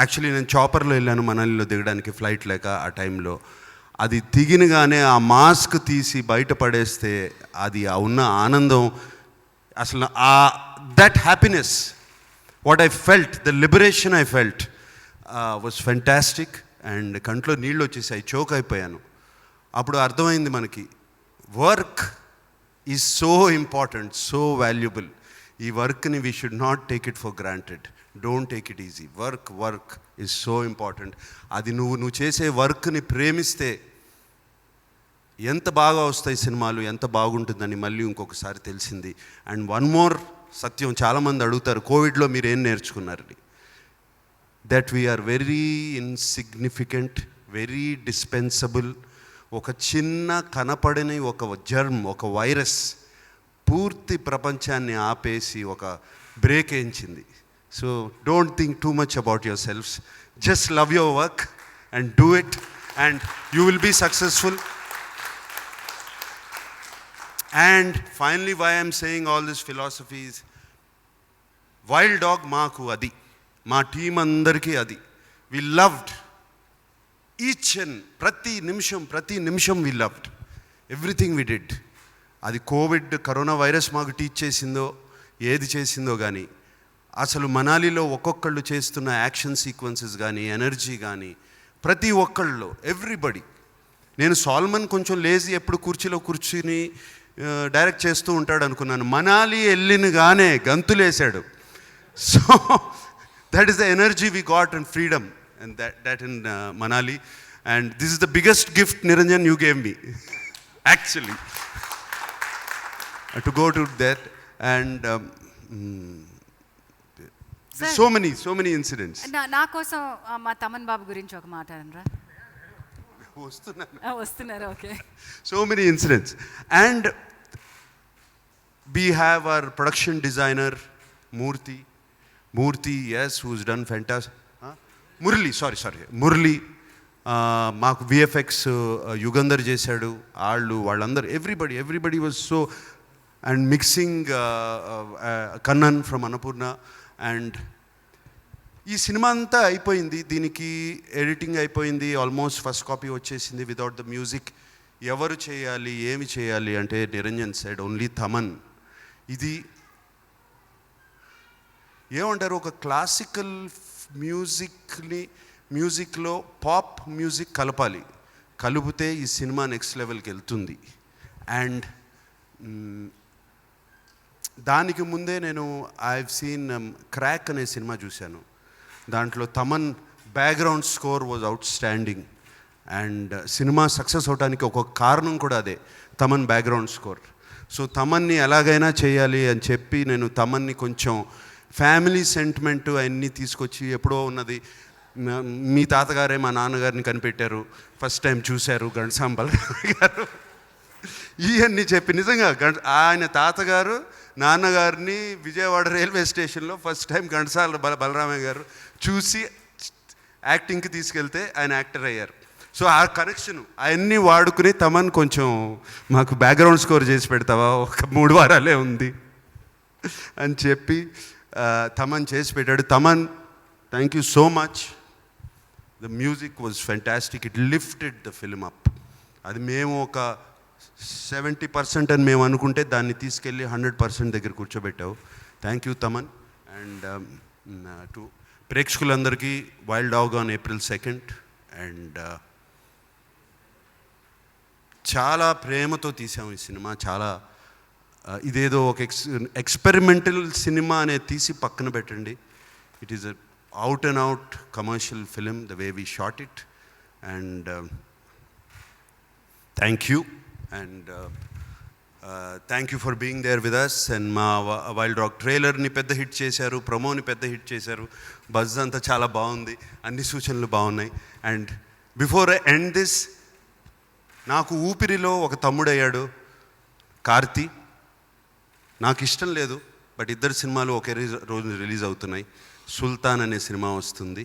యాక్చువల్లీ నేను చాపర్లో వెళ్ళాను మనాలిలో దిగడానికి, ఫ్లైట్ లేక ఆ టైంలో. అది దిగినగానే ఆ మాస్క్ తీసి బయట పడేస్తే అది ఉన్న ఆనందం, అసలు that happiness, what I felt, the liberation I felt was fantastic. And కంట్లో నీళ్ళు వచ్చేసాయి, చోక్ అయిపోయాను. అప్పుడు అర్థమైంది మనకి work is so important, so valuable. ఈ వర్క్ని we should not take it for granted. Don't take it easy. Work is so important. అది నువ్వు చేసే వర్క్ని ప్రేమిస్తే ఎంత బాగా వస్తాయి సినిమాలు, ఎంత బాగుంటుందని మళ్ళీ ఇంకొకసారి తెలిసింది. అండ్ వన్ మోర్ సత్యం, చాలామంది అడుగుతారు కోవిడ్లో మీరు ఏం నేర్చుకున్నారని. That we're very insignificant, very dispensable. ఒక చిన్న కనపడని ఒక జర్మ్, ఒక వైరస్ పూర్తి ప్రపంచాన్ని ఆపేసి ఒక బ్రేక్ వేయించింది. So don't think too much about your selfs. Just love your work and do it, and you will be successful. And finally, why I'm saying all these philosophies, Wild Dog maaku adi, మా team అందరికీ అది. We loved each and ప్రతి నిమిషం we loved everything we did. అది Covid, corona virus మాకు teach చేసిందో ఏది చేసిందో కానీ, అసలు మనాలిలో ఒక్కొక్కళ్ళు చేస్తున్న యాక్షన్ సీక్వెన్సెస్ కానీ, ఎనర్జీ కానీ, ప్రతి ఒక్కళ్ళు, ఎవ్రీబడి. నేను సాల్మన్ కొంచెం లేజీ, ఎప్పుడు కుర్చీలో కూర్చుని డైరెక్ట్ చేస్తూ ఉంటాడు అనుకున్నాను. మనాలి వెళ్ళినగానే గంతులేశాడు. So that is the energy we got and freedom and that in Manali. And this is the biggest gift Niranjan you gave me actually, to go to that. And so many incidents. నా కోసం మా తమన్ బాబు గురించి ఒక మాట అనరా? వస్తున్నారు. Okay. So many incidents. And we have our production designer Murthy, yes, who's done fantastic. Murli. మాకు VFX Yugandhar చేశాడు. వాళ్ళందరూ everybody was so. And mixing Kannan from Annapurna. And ఈ సినిమా అంతా అయిపోయింది, దీనికి ఎడిటింగ్ అయిపోయింది, ఆల్మోస్ట్ ఫస్ట్ కాపీ వచ్చేసింది without the music. ఎవరు చేయాలి, ఏమి చేయాలి అంటే నిరంజన్ సైడ్ ఓన్లీ తమన్. ఇది ఏమంటారు, ఒక క్లాసికల్ మ్యూజిక్లో పాప్ మ్యూజిక్ కలపాలి, కలిపితే ఈ సినిమా నెక్స్ట్ లెవెల్కి వెళ్తుంది. అండ్ దానికి ముందే నేను ఐ హావ్ సీన్ క్రాక్ అనే సినిమా చూశాను. దాంట్లో Thaman background score was out standing. And cinema success అవడానికి ఒక కారణం కూడా అదే, తమన్ బ్యాక్గ్రౌండ్ స్కోర్. సో తమన్ని ఎలాగైనా చేయాలి అని చెప్పి నేను తమన్ని కొంచెం ఫ్యామిలీ సెంటిమెంట్ అవన్నీ తీసుకొచ్చి ఎప్పుడో ఉన్నది మీ తాతగారే మా నాన్నగారిని కనిపెట్టారు, ఫస్ట్ టైం చూశారు ఘంటసాల బలరామయ్య గారు ఇవన్నీ చెప్పి నిజంగా ఆయన తాతగారు నాన్నగారిని విజయవాడ రైల్వే స్టేషన్లో ఫస్ట్ టైం ఘంటసాల బలరామయ్య గారు చూసి యాక్టింగ్కి తీసుకెళ్తే ఆయన యాక్టర్ అయ్యారు. సో ఆ కనెక్షన్ అవన్నీ వాడుకుని తమన్ కొంచెం మాకు బ్యాక్గ్రౌండ్ స్కోర్ చేసి పెడతావా, ఒక 3 వారాలే ఉంది అని చెప్పి తమన్ చేసి పెట్టాడు. Thaman, thank you so much. The music was fantastic, it lifted the film up. అది మేము ఒక 70% అని మేము అనుకుంటే దాన్ని తీసుకెళ్ళి 100% దగ్గర కూర్చోబెట్టావు. Thank you Thaman. And to ప్రేక్షకులందరికీ wild dog on April 2nd. And చాలా ప్రేమతో తీసాము ఈ సినిమా. చాలా ఇదేదో ఒక ఎక్స్పెరిమెంటల్ సినిమా అనేది తీసి పక్కన పెట్టండి. It is out and out commercial film the way we shot it. And thank you. And thank you for being there with us. And మా వైల్డ్ డాగ్ ట్రైలర్ని పెద్ద హిట్ చేశారు, ప్రమోని పెద్ద హిట్ చేశారు, బజ్ అంతా చాలా బాగుంది, అన్ని సూచనలు బాగున్నాయి. And before I end this, నాకు ఊపిరిలో ఒక తమ్ముడయ్యాడు కార్తీ. నాకు ఇష్టం లేదు, బట్ ఇద్దరు సినిమాలు ఒకే రోజు రిలీజ్ అవుతున్నాయి. సుల్తాన్ అనే సినిమా వస్తుంది,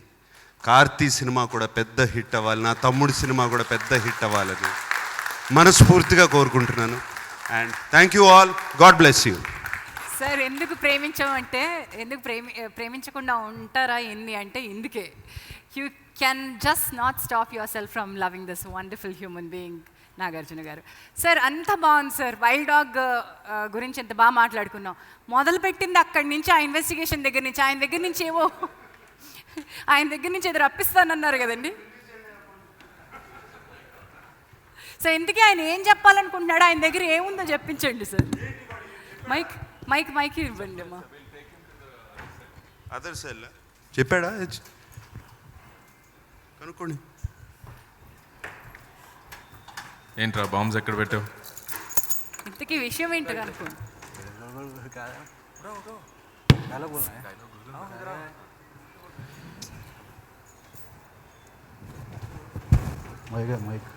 కార్తీ సినిమా కూడా పెద్ద హిట్ అవ్వాలి, నా తమ్ముడి సినిమా కూడా పెద్ద హిట్ అవ్వాలని మనస్ఫూర్తిగా కోరుకుంటున్నాను. And thank you all, God bless you. Sir ఎందుకు ప్రేమించామంటే, ఎందుకు ప్రేమించకుండా ఉంటారా ఎన్ని అంటే ఇందుకే. You can just not stop your self from loving this wonderful human being Nagarjuna గారు. సార్ అంత బాగుంది సార్, వైల్డ్ డాగ్ గురించి ఎంత బాగా మాట్లాడుకున్నాం. మొదలుపెట్టింది అక్కడి నుంచి, ఆ ఇన్వెస్టిగేషన్ దగ్గర నుంచి, ఆయన దగ్గర నుంచి ఏదో రప్పిస్తానన్నారు కదండి. సో ఇంతకీ ఆయన ఏం చెప్పాలనుకుంటున్నాడు, ఆయన దగ్గర ఏముందో చెప్పించండి సార్. మైక్ ఇవ్వండి అమ్మా. అదర్ సెల్ చెప్పాడా, కనుక్కోండి. ఏంట్రా బాంబ్స్ ఎక్కడ పెట్టావు? ఇంతకీ విషయం ఏంటో కనుక్కోండి. మైక్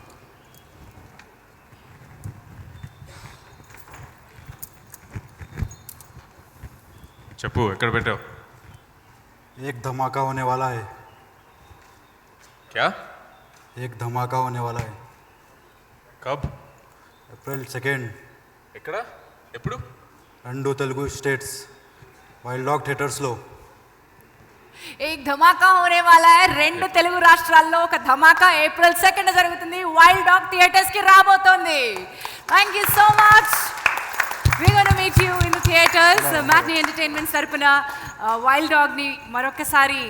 చెప్పు, ఎక్కడ పెట్టావు? एक धमाका होने वाला है. क्या? एक धमाका होने वाला है. कब? April 2nd. ఎక్కడ, ఎప్పుడు? 2 తెలుగు స్టేట్స్ వైల్డ్ డాగ్ థియేటర్స్లో. ఏక్ ధమాకా హోనే వాలా హై. 2 తెలుగు రాష్ట్రాల్లో ఒక ధమాకా April 2nd జరుగుతుంది, వైల్డ్ డాగ్ థియేటర్స్ కి రాబోతోంది. Thank you so much. We're going to meet you in the theaters. Matinee Entertainment తరపున వైల్డ్ డాగ్ని మరొకసారి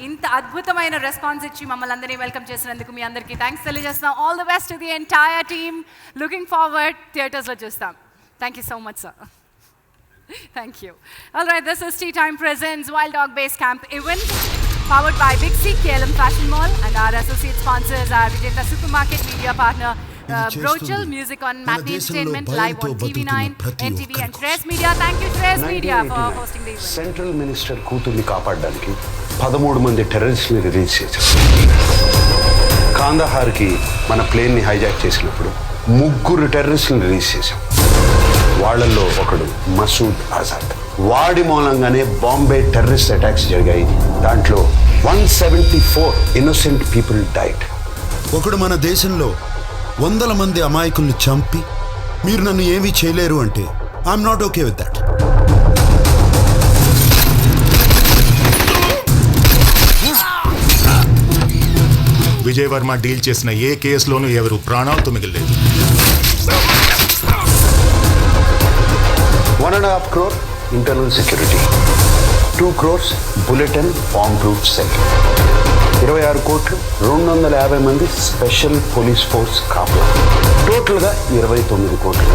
ఇంత అద్భుతమైన రెస్పాన్స్ ఇచ్చి మమ్మల్ని అందరినీ వెల్కమ్ చేసినందుకు మీ అందరికీ థ్యాంక్స్ తెలియజేస్తున్నాం. All the best to the entire team. Looking forward, థియేటర్స్లో చూస్తాం. Thank you so much sir. Thank you. All right, this is Tea Time Presents Wild Dog Base Camp event powered by Big C, KLM Fashion Mall, and our associate sponsors are Vijayta Supermarket, media partner Brochel, music on Matinee Entertainment, live on TV9, NTV and Shreyas Media. Thank you Shreyas Media for hosting the event. Central minister కూతుర్ని కాపాడడానికి 13 మంది టెర్రరిస్ట్ని release చేశారు. కాందహార్కి మన ప్లేన్ని hijack చేసినప్పుడు 3 టెర్రరిస్ట్ని release చేశాం. వాళ్ళల్లో ఒకడు మసూద్ ఆజాద్. వాడి మూలంగానే బాంబే టెర్రరిస్ట్ అటాక్స్ జరిగాయి. దాంట్లో 174 ఇన్నోసెంట్ పీపుల్ డైడ్. ఒకడు మన దేశంలో 100 మంది అమాయకుల్ని చంపి మీరు నన్ను ఏమీ చేయలేరు అంటే I'm not okay with that. Vijay Varma deal చేసిన ఏ కేసులోనూ ఎవరు ప్రాణాలతో మిగిలేదు. 1.5 crore internal security, 2 crores bullet and bomb proof cell, 26 కోట్లు, 250 మంది స్పెషల్ పోలీస్ ఫోర్స్ కాపులా, టోటల్గా 29 కోట్లు.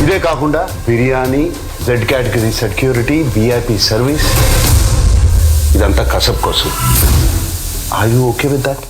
ఇదే కాకుండా biryani, Z category security, VIP service, ఇదంతా కసబ్ కోసం. Are you okay with that?